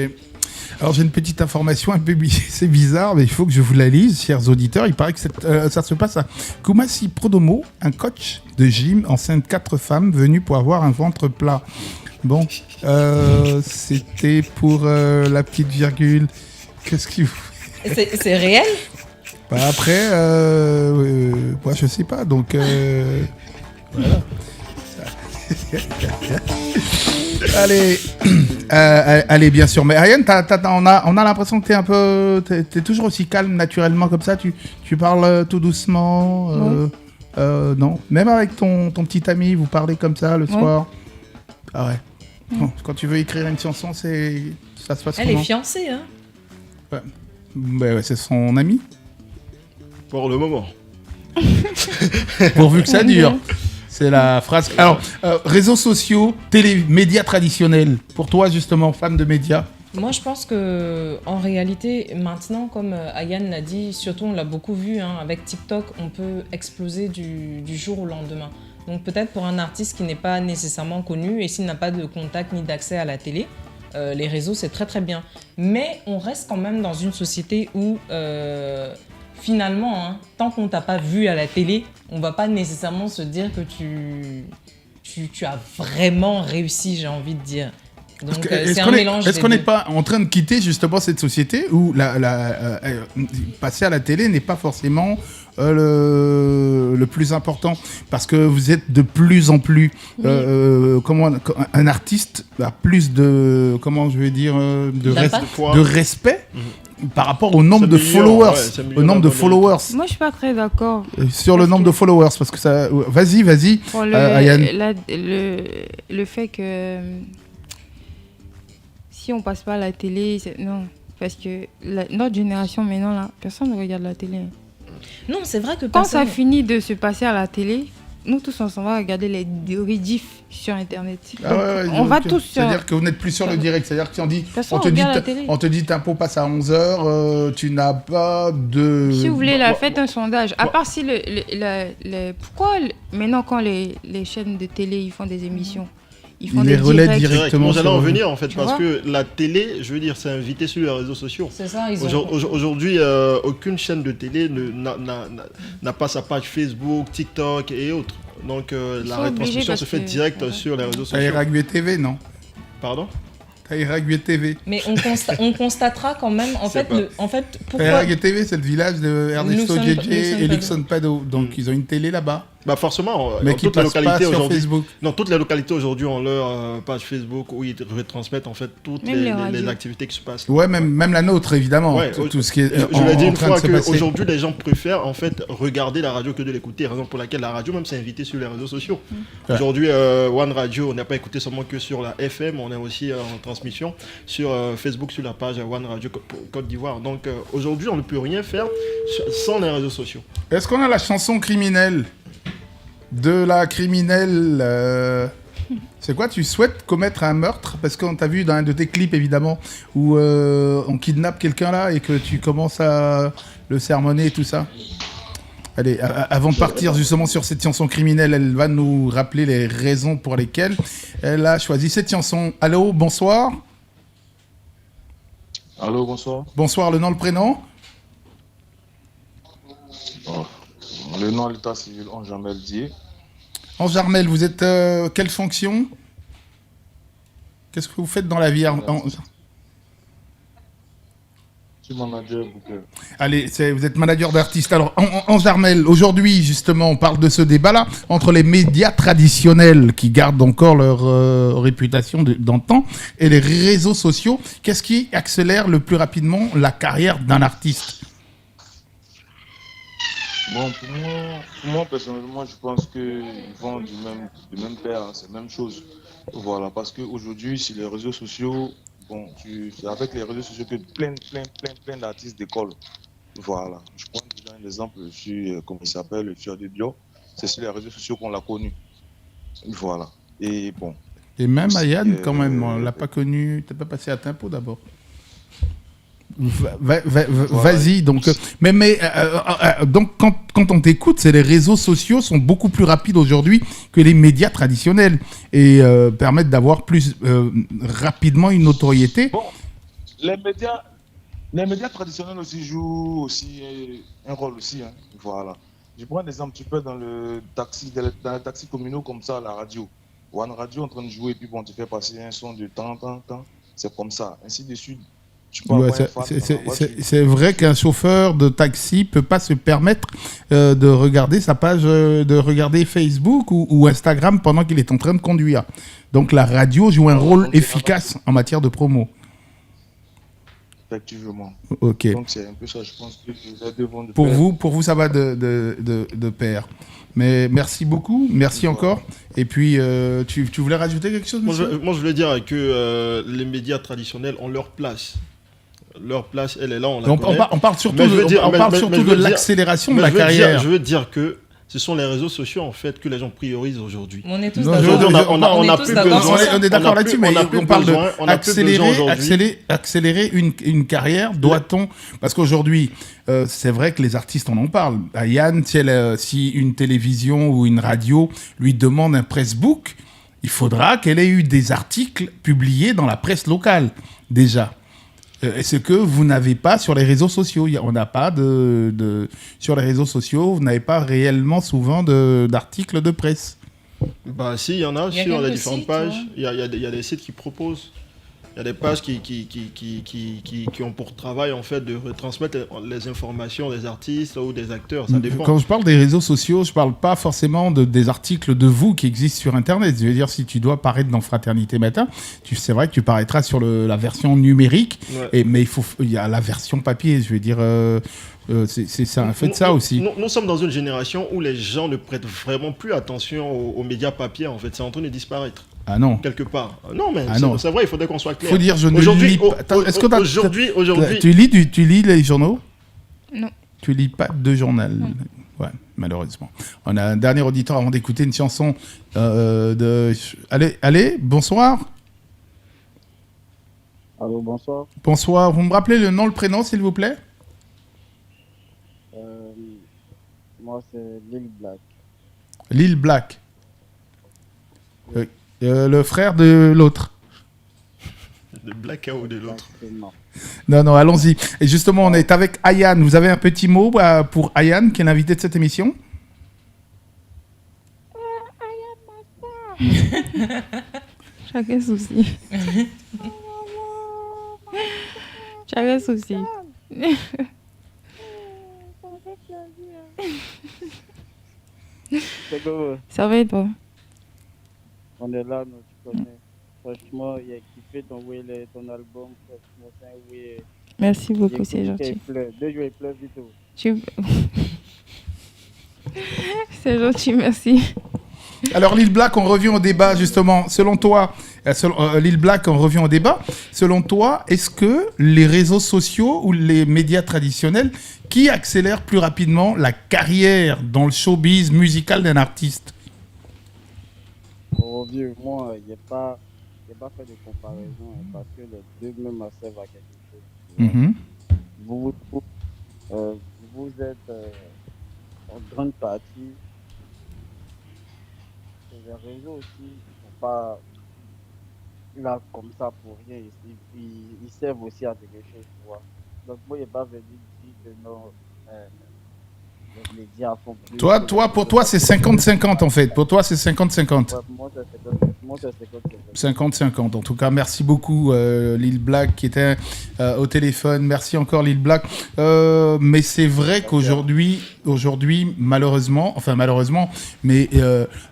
Alors j'ai une petite information un peu c'est bizarre, mais il faut que je vous la lise, chers auditeurs. Il paraît que ça se passe à Kumasi Prodomo, un coach de gym enceinte 4 femmes venues pour avoir un ventre plat. Bon, c'était pour la petite virgule. Qu'est-ce qu'il vous... C'est réel? Bah après, moi je sais pas, donc voilà. Allez, bien sûr. Mais Ariane, on a l'impression que t'es toujours aussi calme naturellement comme ça. Tu parles tout doucement. Non, même avec ton petit ami, vous parlez comme ça le soir. Ah ouais. Bon, quand tu veux écrire une chanson, ça se passe comment? Elle est fiancée, hein? Ouais. Bah ouais, c'est son ami. Pour le moment. Pourvu que ça dure. C'est la phrase. Alors, réseaux sociaux, télé, médias traditionnels. Pour toi, justement, fan de médias? Moi, je pense que en réalité, maintenant, comme Ayane l'a dit, surtout on l'a beaucoup vu, hein, avec TikTok, on peut exploser du jour au lendemain. Donc peut-être pour un artiste qui n'est pas nécessairement connu et s'il n'a pas de contact ni d'accès à la télé, les réseaux, c'est très très bien. Mais on reste quand même dans une société où... finalement, hein, tant qu'on t'a pas vu à la télé, on va pas nécessairement se dire que tu as vraiment réussi, j'ai envie de dire. Donc c'est un mélange. Est-ce qu'on n'est pas en train de quitter justement cette société où passer à la télé n'est pas forcément le plus important, parce que vous êtes de plus en plus un artiste a plus de respect par rapport au nombre de followers, Moi, je suis pas très d'accord. Sur le nombre de followers, parce que ça. Vas-y. Pour Ayane. le fait que si on passe pas à la télé, non, parce que notre génération maintenant là, personne ne regarde la télé. Non, c'est vrai que quand ça finit de se passer à la télé, nous tous on va regarder les rediffs sur internet. On va tous sur... C'est-à-dire que vous n'êtes plus sur le direct, c'est-à-dire on te dit t'impôt passe à 11h, tu n'as pas de... Si vous voulez, faites un sondage. À part si pourquoi maintenant quand les chaînes de télé ils font des émissions, ils font des relais directement. J'allais en venir en fait, parce que la télé, je veux dire, c'est invité sur les réseaux sociaux. C'est ça, Aujourd'hui, aucune chaîne de télé n'a pas sa page Facebook, TikTok et autres. Donc la retransmission se fait direct sur les réseaux sociaux. Taïragüe TV, non? Pardon? Taïragüe TV. Mais on constatera quand même, en fait, pourquoi... Taïragüe TV, c'est le village de Ernesto JJ et Lixon Pado. Donc ils ont une télé là-bas. Bah forcément, mais qui toutes les localités aujourd'hui. Facebook. Non, toutes les localités aujourd'hui ont leur page Facebook où ils retransmettent en fait toutes les activités qui se passent. Ouais, même la nôtre évidemment. Ouais, tout ce qui est. Je l'ai dit une fois qu'aujourd'hui les gens préfèrent en fait regarder la radio que de l'écouter. Raison pour laquelle la radio même s'est invitée sur les réseaux sociaux. Aujourd'hui, One Radio, on n'a pas écouté seulement que sur la FM, on est aussi en transmission sur Facebook sur la page One Radio Côte d'Ivoire. Donc aujourd'hui, on ne peut rien faire sans les réseaux sociaux. Est-ce qu'on a la chanson criminelle? De la criminelle, c'est quoi? Tu souhaites commettre un meurtre? Parce qu'on t'a vu dans un de tes clips évidemment où on kidnappe quelqu'un là et que tu commences à le sermonner et tout ça. Allez, avant de partir justement sur cette chanson criminelle, elle va nous rappeler les raisons pour lesquelles elle a choisi cette chanson. Allô, bonsoir. Allô, bonsoir. Bonsoir, le nom, le prénom? Le nom de l'état civil, Ange Armel Dié. Ange Armel, vous êtes quelle fonction? Qu'est-ce que vous faites dans la vie, Je suis manager booker. Allez, vous êtes manager d'artistes. Alors, en Jarmel, aujourd'hui, justement, on parle de ce débat-là entre les médias traditionnels qui gardent encore leur réputation d'antan et les réseaux sociaux. Qu'est-ce qui accélère le plus rapidement la carrière d'un artiste ? Bon, pour moi, personnellement, je pense qu'ils vont du même pair, hein, c'est la même chose. Voilà, parce qu'aujourd'hui, sur les réseaux sociaux, bon, c'est avec les réseaux sociaux que plein d'artistes décollent. Voilà. Je prends déjà un exemple sur, comment il s'appelle, le Fior de Dior. C'est sur les réseaux sociaux qu'on l'a connu. Voilà. Et bon. Et même aussi, Ayane, quand même, on l'a pas connu. T'as pas passé à Tempo d'abord. Vas-y, donc. Donc, quand on t'écoute, c'est les réseaux sociaux sont beaucoup plus rapides aujourd'hui que les médias traditionnels et permettent d'avoir plus rapidement une notoriété. Bon, les médias traditionnels aussi jouent aussi un rôle aussi. Hein. Voilà. Je prends un exemple, tu peux dans le taxi, dans les taxis communaux comme ça, à la radio. One Radio en train de jouer et puis bon, tu fais passer un son de temps. C'est comme ça. Ainsi de suite. Ouais, c'est vrai qu'un chauffeur de taxi peut pas se permettre de regarder sa page, de regarder Facebook ou Instagram pendant qu'il est en train de conduire. Donc la radio joue un rôle efficace en matière de promo. Effectivement. Ok. Donc c'est un peu ça, je pense que les deux vont de pour pair. vous, ça va de pair. Mais merci beaucoup, merci encore. Et puis, tu voulais rajouter quelque chose, monsieur ? Moi, je voulais dire que les médias traditionnels ont leur place. Leur place, elle est là, on parle surtout de l'accélération de la carrière. Je veux dire que ce sont les réseaux sociaux en fait que les gens priorisent aujourd'hui. On est tous d'accord. On est d'accord là-dessus, mais on parle d'accélérer une carrière. Doit-on ? Parce qu'aujourd'hui, c'est vrai que les artistes on en parle. Ayane, si une télévision ou une radio lui demande un pressbook, il faudra qu'elle ait eu des articles publiés dans la presse locale déjà. Ce que vous n'avez pas sur les réseaux sociaux. On n'a pas sur les réseaux sociaux, vous n'avez pas réellement souvent d'articles de presse. Bah si, il y en a sur les différentes pages. Il y a des sites qui proposent. Il y a des pages qui ont pour travail en fait de retransmettre les informations des artistes ou des acteurs. Ça dépend. Quand je parle des réseaux sociaux, je parle pas forcément des articles de vous qui existent sur Internet. Je veux dire, si tu dois paraître dans Fraternité Matin, c'est vrai que tu paraîtras sur la version numérique, ouais. Mais il y a la version papier. Je veux dire, c'est ça. Faites ça aussi. Nous sommes dans une génération où les gens ne prêtent vraiment plus attention aux médias papier. En fait, c'est en train de disparaître. Ah non. Quelque part. Non, mais ah non. C'est vrai, il faudrait qu'on soit clair. Faut dire, je ne lis pas. Est-ce que aujourd'hui, tu lis les journaux ? Non. Tu lis pas de journal ? Non. Ouais, malheureusement. On a un dernier auditeur avant d'écouter une chanson Allez, bonsoir. Allô, bonsoir. Bonsoir. Vous me rappelez le nom, le prénom, s'il vous plaît ? Moi, c'est Lil Black. Lil Black. Le frère de l'autre. De Black ou de l'autre. Non, allons-y. Et justement, on est avec Ayane. Vous avez un petit mot pour Ayane, qui est l'invité de cette émission ? Chacun souci. Chacun souci. Ça va et toi ? On est là, nous, tu connais. Franchement, il a kiffé ton album. Franchement, c'est un way. Merci beaucoup, c'est gentil. 2 jours, il pleut vite. C'est gentil, merci. Alors, Lil Black, on revient au débat, justement. Selon toi, Lil Black, on revient au débat. Selon toi, est-ce que les réseaux sociaux ou les médias traditionnels qui accélèrent plus rapidement la carrière dans le showbiz musical d'un artiste ? Pour revenir, moi, il n'y a pas fait de comparaison parce que les deux même servent à quelque chose. Mm-hmm. Vous êtes en grande partie. Les réseaux aussi ne sont pas là comme ça pour rien. Ils servent aussi à quelque chose, tu vois. Donc, moi, il n'y a pas venu dire que non. Les médias font plus. Pour toi, c'est 50-50 en fait. Pour toi, c'est 50-50. Ouais, moi, moi, c'est 50-50. 50-50. En tout cas, merci beaucoup Lil Black qui était au téléphone. Merci encore Lil Black. Mais c'est vrai qu'aujourd'hui, malheureusement, mais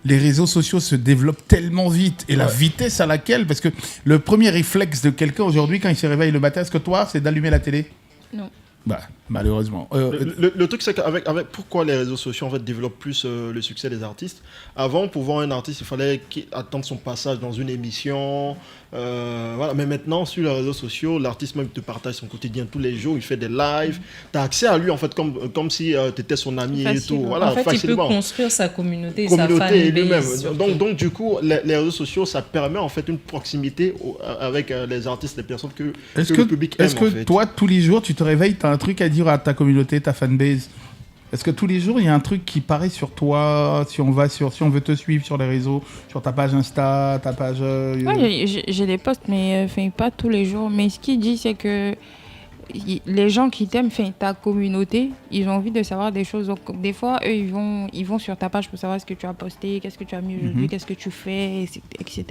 les réseaux sociaux se développent tellement vite. Et la vitesse à laquelle, parce que le premier réflexe de quelqu'un aujourd'hui, quand il se réveille le matin, est-ce que toi, c'est d'allumer la télé ? Non. Bah, malheureusement. Le truc, c'est qu'avec pourquoi les réseaux sociaux en fait développent plus le succès des artistes. Avant, pour voir un artiste, il fallait attendre son passage dans une émission. Voilà. Mais maintenant, sur les réseaux sociaux, l'artiste même te partage son quotidien tous les jours. Il fait des lives. Tu as accès à lui en fait comme si tu étais son ami Facile. et tout. Voilà, en fait, facilement. il peut construire sa communauté sa lui-même. fanbase. Donc, du coup, les réseaux sociaux, ça permet en fait une proximité avec les artistes, les personnes que le public aime. Est-ce que en fait. toi, tous les jours, tu te réveilles, tu as un truc à dire à ta communauté, ta fanbase ? Est-ce que tous les jours, il y a un truc qui paraît sur toi, si on veut te suivre sur les réseaux, sur ta page Insta, ta page... Ouais, j'ai des posts, mais pas tous les jours. Mais ce qu'il dit, c'est que les gens qui t'aiment, ta communauté, ils ont envie de savoir des choses. Donc, des fois, eux, ils vont sur ta page pour savoir ce que tu as posté, qu'est-ce que tu as mis aujourd'hui, qu'est-ce que tu fais, etc.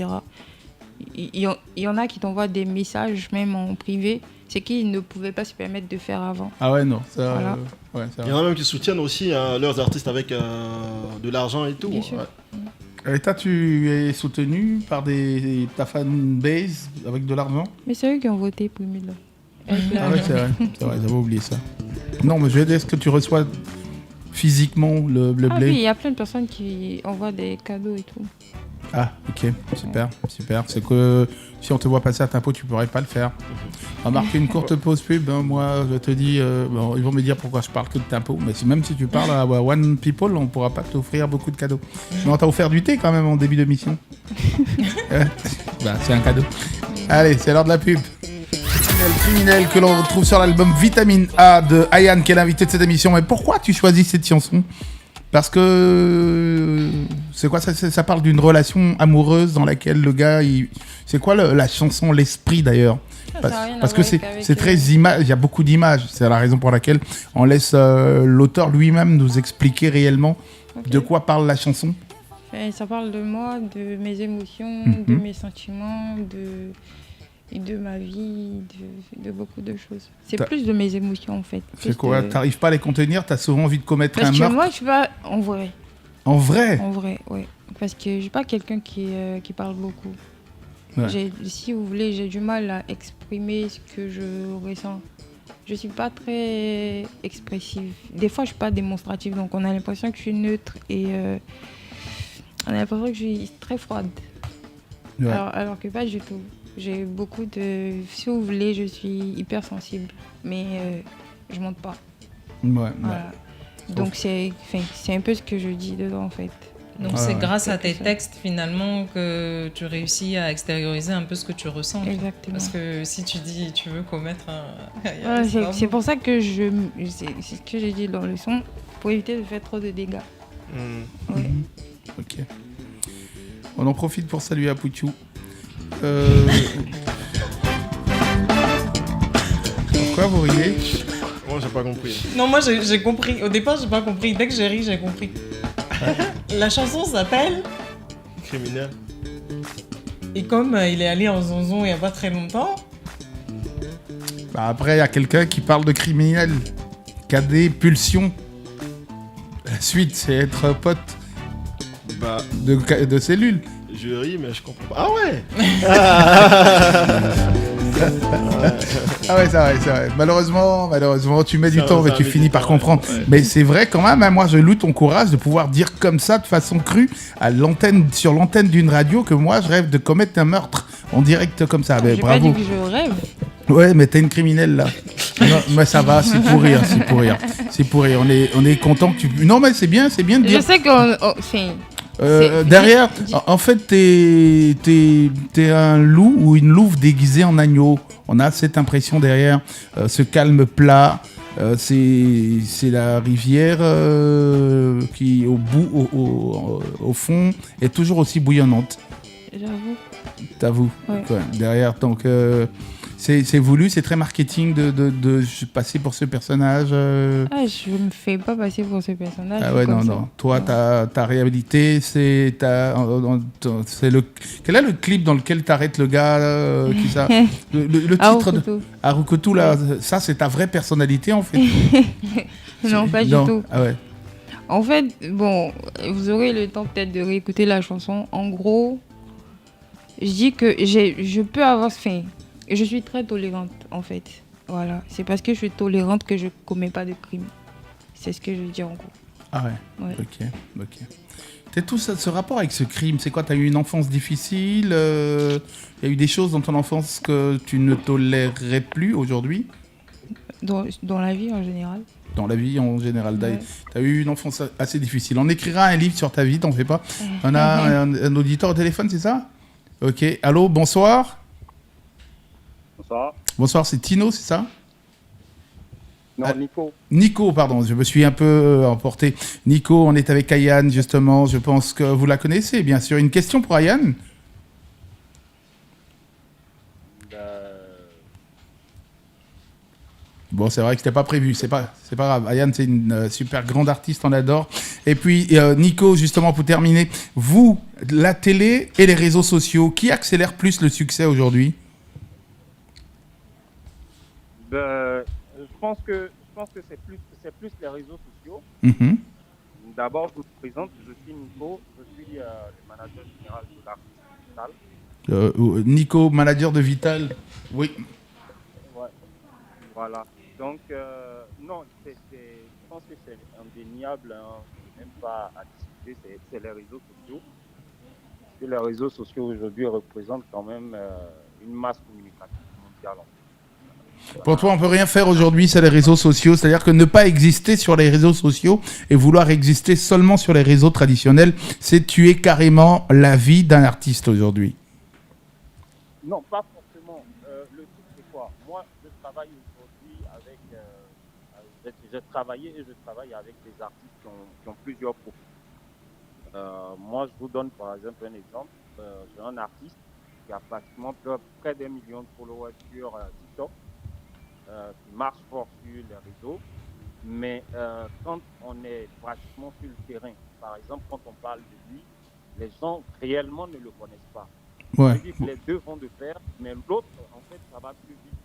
Il y en a qui t'envoient des messages, même en privé, c'est qu'ils ne pouvaient pas se permettre de faire avant. Ah ouais, non. Ça, Voilà. ça Il y en a même qui soutiennent aussi leurs artistes avec de l'argent et tout. Bien sûr. Ouais. Et toi, tu es soutenu par ta fanbase avec de l'argent ? Mais c'est eux qui ont voté pour Milo. Ah ouais, c'est vrai, j'avais oublié ça. Non, mais je veux dire, est-ce que tu reçois physiquement le blé ? Ah oui, il y a plein de personnes qui envoient des cadeaux et tout. Ah, ok, super. C'est que si on te voit passer à Tempo, tu pourrais pas le faire. On va marquer une courte pause pub. Hein. Moi, je te dis, ils vont me dire pourquoi je parle que de Tempo. Mais même si tu parles à One People, on pourra pas t'offrir beaucoup de cadeaux. Mais on t'a offert du thé quand même en début d'émission. C'est un cadeau. Allez, c'est l'heure de la pub. Criminel que l'on retrouve sur l'album Vitamine A de Ayane, qui est l'invité de cette émission. Mais pourquoi tu choisis cette chanson ? Parce que c'est quoi ça parle d'une relation amoureuse dans laquelle le gars, c'est quoi la chanson, l'esprit d'ailleurs ? Parce que c'est très image, il y a beaucoup d'images. C'est la raison pour laquelle on laisse l'auteur lui-même nous expliquer réellement de quoi parle la chanson. Ça parle de moi, de mes émotions, de mes sentiments, de ma vie, de beaucoup de choses. C'est plus de mes émotions en fait. C'est quoi ? T'arrives pas à les contenir ? T'as souvent envie de commettre un meurtre ? Parce que moi, je suis pas en vrai. En vrai ? En vrai, oui. Parce que je suis pas quelqu'un qui parle beaucoup. Ouais. Si vous voulez, j'ai du mal à exprimer ce que je ressens. Je suis pas très expressive. Des fois, je suis pas démonstrative, donc on a l'impression que je suis neutre et on a l'impression que je suis très froide. Ouais. Alors que pas du tout. J'ai beaucoup de... Si vous voulez, je suis hypersensible, mais je monte pas. Ouais. Voilà. Donc c'est un peu ce que je dis dedans en fait. Donc c'est grâce à tes textes finalement que tu réussis à extérioriser un peu ce que tu ressens. Exactement. Parce que si tu dis tu veux commettre un... c'est pour ça que c'est ce que j'ai dit dans le son, pour éviter de faire trop de dégâts. Ouais. Ok. On en profite pour saluer Apouchou. Pourquoi vous riez ? Moi, j'ai pas compris. Non, moi j'ai compris. Au départ, j'ai pas compris. Dès que j'ai ri, j'ai compris. La chanson s'appelle Criminel. Et comme il est allé en zonzon il y a pas très longtemps. Après, il y a quelqu'un qui parle de criminel, qui a des pulsions. La suite, c'est être pote de cellules. Je ris, mais je comprends pas. Ah ouais. Ah ouais, c'est vrai. Malheureusement, tu mets du temps, mais tu finis par comprendre. Ouais. Mais c'est vrai quand même, hein, moi je loue ton courage de pouvoir dire comme ça, de façon crue, sur l'antenne d'une radio, que moi je rêve de commettre un meurtre en direct comme ça. Mais bravo. Pas dit que je rêve. Ouais, mais t'es une criminelle là. Non, mais ça va, c'est pour rire. On est content que tu... Non, mais c'est bien de dire... Je sais qu'on... derrière, en fait, t'es un loup ou une louve déguisée en agneau. On a cette impression derrière, ce calme plat. C'est la rivière qui, au fond, est toujours aussi bouillonnante. J'avoue. T'avoues. Ouais. Derrière, donc, C'est voulu, c'est très marketing de passer pour ce personnage. Ah, je me fais pas passer pour ce personnage. Ah ouais, comme non, ça. non. Toi, ta réhabilité, c'est quel est le clip dans lequel t'arrêtes le gars qui ça le titre de Harukoto. Harukoto, là, ça, c'est ta vraie personnalité, en fait. Non, pas du Non. tout. Ah ouais. En fait, bon, vous aurez le temps peut-être de réécouter la chanson. En gros, je dis que je peux avoir faim. Je suis très tolérante, en fait. Voilà. C'est parce que je suis tolérante que je commets pas de crime. C'est ce que je dis en gros. Ah ouais. Ouais. Ok. T'as tout ce rapport avec ce crime, c'est quoi? T'as eu une enfance difficile? Il y a eu des choses dans ton enfance que tu ne tolérerais plus aujourd'hui? Dans la vie en général. Dans la vie en général. Ouais. T'as eu une enfance assez difficile. On écrira un livre sur ta vie, t'en fais pas. On a un auditeur au téléphone, c'est ça? Ok. Allô, bonsoir. Bonsoir. Bonsoir, c'est Tino, c'est ça? Non, Ah. Nico. Nico, pardon, je me suis un peu emporté. Nico, on est avec Ayane, justement. Je pense que vous la connaissez, bien sûr. Une question pour Ayane? Bon, c'est vrai que c'était pas prévu, c'est pas grave. Ayane, c'est une super grande artiste, on l'adore. Et puis, Nico, justement, pour terminer, vous, la télé et les réseaux sociaux, qui accélère plus le succès aujourd'hui? Je pense que c'est plus les réseaux sociaux. Mhm. D'abord, je me présente, je suis Nico, je suis le manager général de l'artiste Vital. Nico, manager de Vital. Oui. Ouais. Voilà. Donc, non, je pense que c'est indéniable, hein, même pas à discuter, c'est les réseaux sociaux. Parce que les réseaux sociaux aujourd'hui représentent quand même une masse communicative mondiale. Pour toi, on peut rien faire aujourd'hui, c'est les réseaux sociaux. C'est-à-dire que ne pas exister sur les réseaux sociaux et vouloir exister seulement sur les réseaux traditionnels, c'est tuer carrément la vie d'un artiste aujourd'hui. Non, pas forcément. Le truc, c'est quoi? Moi, je travaille aujourd'hui avec... j'ai travaillé et je travaille avec des artistes qui ont plusieurs profils. Moi, je vous donne par exemple un exemple. J'ai un artiste qui a pratiquement près d'1 million de followers sur TikTok, qui marche fort sur les réseaux. Mais quand on est pratiquement sur le terrain, par exemple, quand on parle de lui, les gens réellement ne le connaissent pas. Ouais. Je dis que les deux vont de pair, mais l'autre, en fait, ça va plus vite.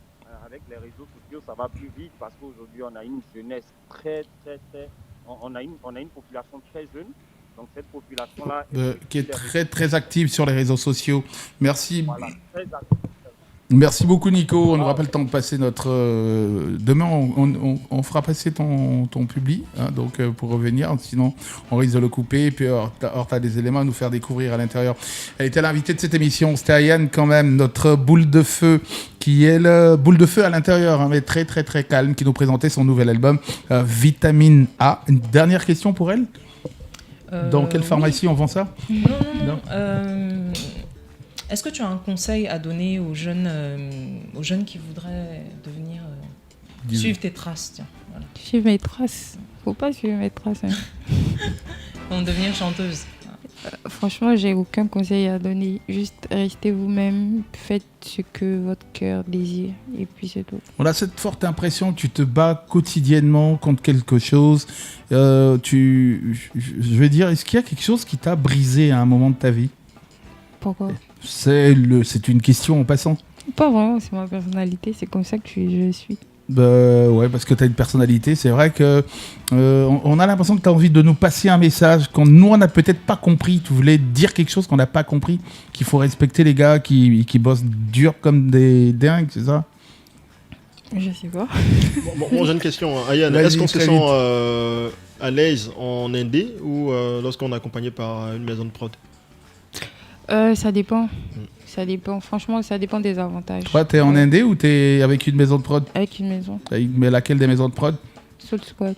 Avec les réseaux sociaux, ça va plus vite parce qu'aujourd'hui, on a une jeunesse on a une population très jeune. Donc, cette population-là... Qui est très, très active sur les réseaux sociaux. Merci. Voilà, très active. Merci beaucoup, Nico. On n'aura pas le temps de passer notre... Demain, on fera passer ton publi, hein, donc pour revenir. Sinon, on risque de le couper. Et puis, alors, tu as des éléments à nous faire découvrir à l'intérieur. Elle était l'invitée de cette émission. C'était Ayane, quand même, notre boule de feu, qui est le boule de feu à l'intérieur, hein, mais très, très, très calme, qui nous présentait son nouvel album, Vitamine A. Une dernière question pour elle? Dans quelle pharmacie on vend ça? Non. Est-ce que tu as un conseil à donner aux jeunes qui voudraient devenir suivre tes traces, tiens, voilà. Suivre mes traces. Faut pas suivre mes traces. Hein. Pour devenir chanteuse. Franchement, j'ai aucun conseil à donner. Juste restez vous-même, faites ce que votre cœur désire, et puis c'est tout. On a cette forte impression que tu te bats quotidiennement contre quelque chose. Je veux dire, est-ce qu'il y a quelque chose qui t'a brisé à un moment de ta vie? Pourquoi? C'est une question en passant. Pas vraiment, c'est ma personnalité, c'est comme ça que je suis. Ouais, parce que tu as une personnalité. C'est vrai que on a l'impression que tu as envie de nous passer un message qu'on nous on n'a peut-être pas compris. Tu voulais dire quelque chose qu'on n'a pas compris, qu'il faut respecter les gars qui bossent dur comme des dingues, c'est ça? Je sais pas. Bon, j'ai une question, hein. Ayane, Vas-y, est-ce qu'on se très sent à l'aise en indé ou lorsqu'on est accompagné par une maison de prod? Ça dépend. Ça dépend. Franchement, ça dépend des avantages. Toi, t'es en indé ou t'es avec une maison de prod? Avec une maison. Mais laquelle des maisons de prod? Soul Squad.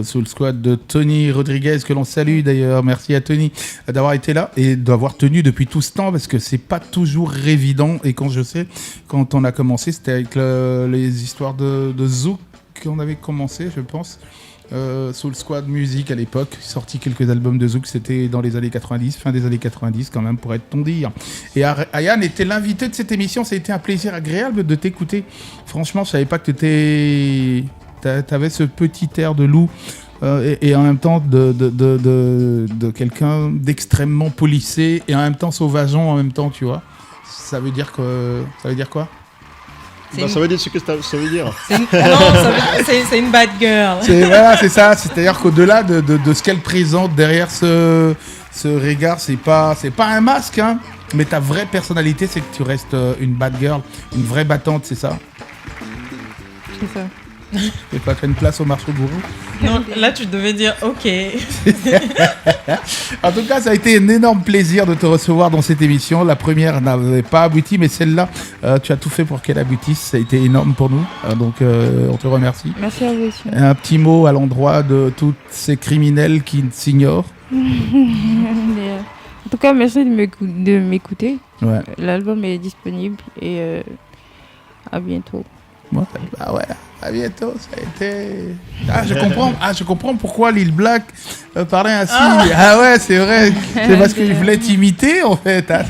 Sous le squad de Tony Rodriguez, que l'on salue d'ailleurs. Merci à Tony d'avoir été là et d'avoir tenu depuis tout ce temps, parce que c'est pas toujours évident. Et quand on a commencé, c'était avec les histoires de Zouk qu'on avait commencé, je pense. Soul Squad Music à l'époque, sorti quelques albums de Zouk, c'était dans les années 90, fin des années 90 quand même pour être ton dire. Et Ayane était l'invité de cette émission, ça a été un plaisir agréable de t'écouter. Franchement, je savais pas que t'avais ce petit air de loup et en même temps de quelqu'un d'extrêmement policé et en même temps sauvageant en même temps, tu vois. Ça veut dire quoi? Ça veut dire ce que ça veut dire. C'est une bad girl. C'est ça. C'est-à-dire qu'au-delà de ce qu'elle présente derrière ce regard, c'est pas un masque, hein, mais ta vraie personnalité, c'est que tu restes une bad girl, une vraie battante, c'est ça? C'est ça. Et pas fait une place au marché gourou. Non, là tu devais dire ok. En tout cas, ça a été un énorme plaisir de te recevoir dans cette émission. La première n'avait pas abouti, mais celle-là, tu as tout fait pour qu'elle aboutisse. Ça a été énorme pour nous. Donc, on te remercie. Merci à vous aussi. Un petit mot à l'endroit de tous ces criminels qui s'ignorent. En tout cas, merci de m'écouter. Ouais. L'album est disponible et à bientôt. Ouais, bah ouais, à bientôt, ça a été... je comprends pourquoi Lil Black parlait ainsi. Ah ouais, c'est vrai, c'est parce qu'il voulait t'imiter en fait, hein,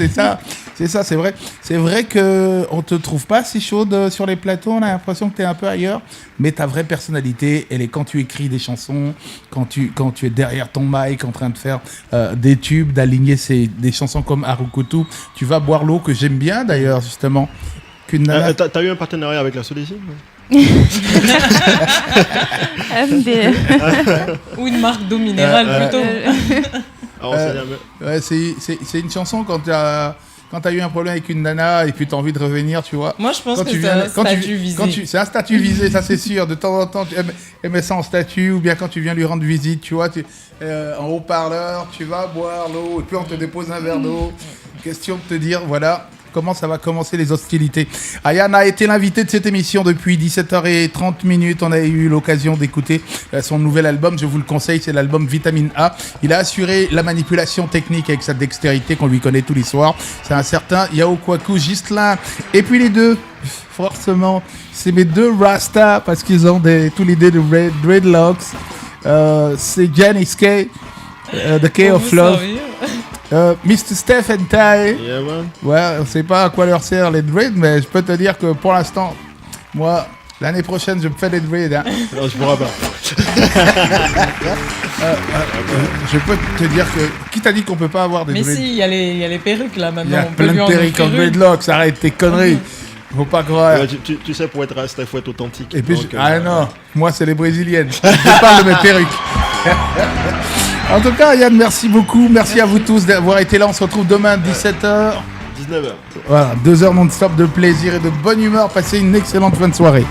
c'est ça, c'est vrai. C'est vrai qu'on te trouve pas si chaude sur les plateaux, on a l'impression que t'es un peu ailleurs, mais ta vraie personnalité, elle est quand tu écris des chansons, quand tu es derrière ton mic en train de faire des tubes, d'aligner des chansons comme Harukutu. Tu vas boire l'eau, que j'aime bien d'ailleurs, justement. T'as eu un partenariat avec la Solésie? Ou une marque d'eau minérale plutôt. C'est une chanson quand t'as eu un problème avec une nana et puis t'as envie de revenir, tu vois. Moi je pense que c'est un statut visé. C'est un statut visé, ça c'est sûr. De temps en temps, elle met ça en statut, ou bien quand tu viens lui rendre visite, tu vois, en haut-parleur, tu vas boire l'eau et puis on te dépose un verre d'eau. Question de te dire, voilà. Comment ça va commencer les hostilités. Ayane a été l'invité de cette émission depuis 17h30. On a eu l'occasion d'écouter son nouvel album. Je vous le conseille, c'est l'album Vitamine A. Il a assuré la manipulation technique avec sa dextérité qu'on lui connaît tous les soirs. C'est un certain Yao Kwaku Ghislain. Et puis les deux, forcément, c'est mes deux Rasta parce qu'ils ont tous les deux de dreadlocks. C'est Janice K, The K of Love. Mr. Steph and Ty. Yeah, man. Ouais, on sait pas à quoi leur sert les dreads, mais je peux te dire que pour l'instant, moi, l'année prochaine, je me fais des dreads. Hein. Non, je pourrais pas. Je peux te dire que... Qui t'a dit qu'on peut pas avoir des dreads? Mais si, il y a les perruques là maintenant. Il y a plein de perruques en dreadlocks, arrête tes conneries. Faut pas croire. Ouais, tu sais, pour être rasta, il faut être authentique. Et puis, non, moi, c'est les brésiliennes. Je parle de mes perruques. En tout cas, Yann, merci beaucoup. Merci à vous tous d'avoir été là. On se retrouve demain à 17h. 19h. Voilà, 2 heures non-stop de plaisir et de bonne humeur. Passez une excellente fin de soirée.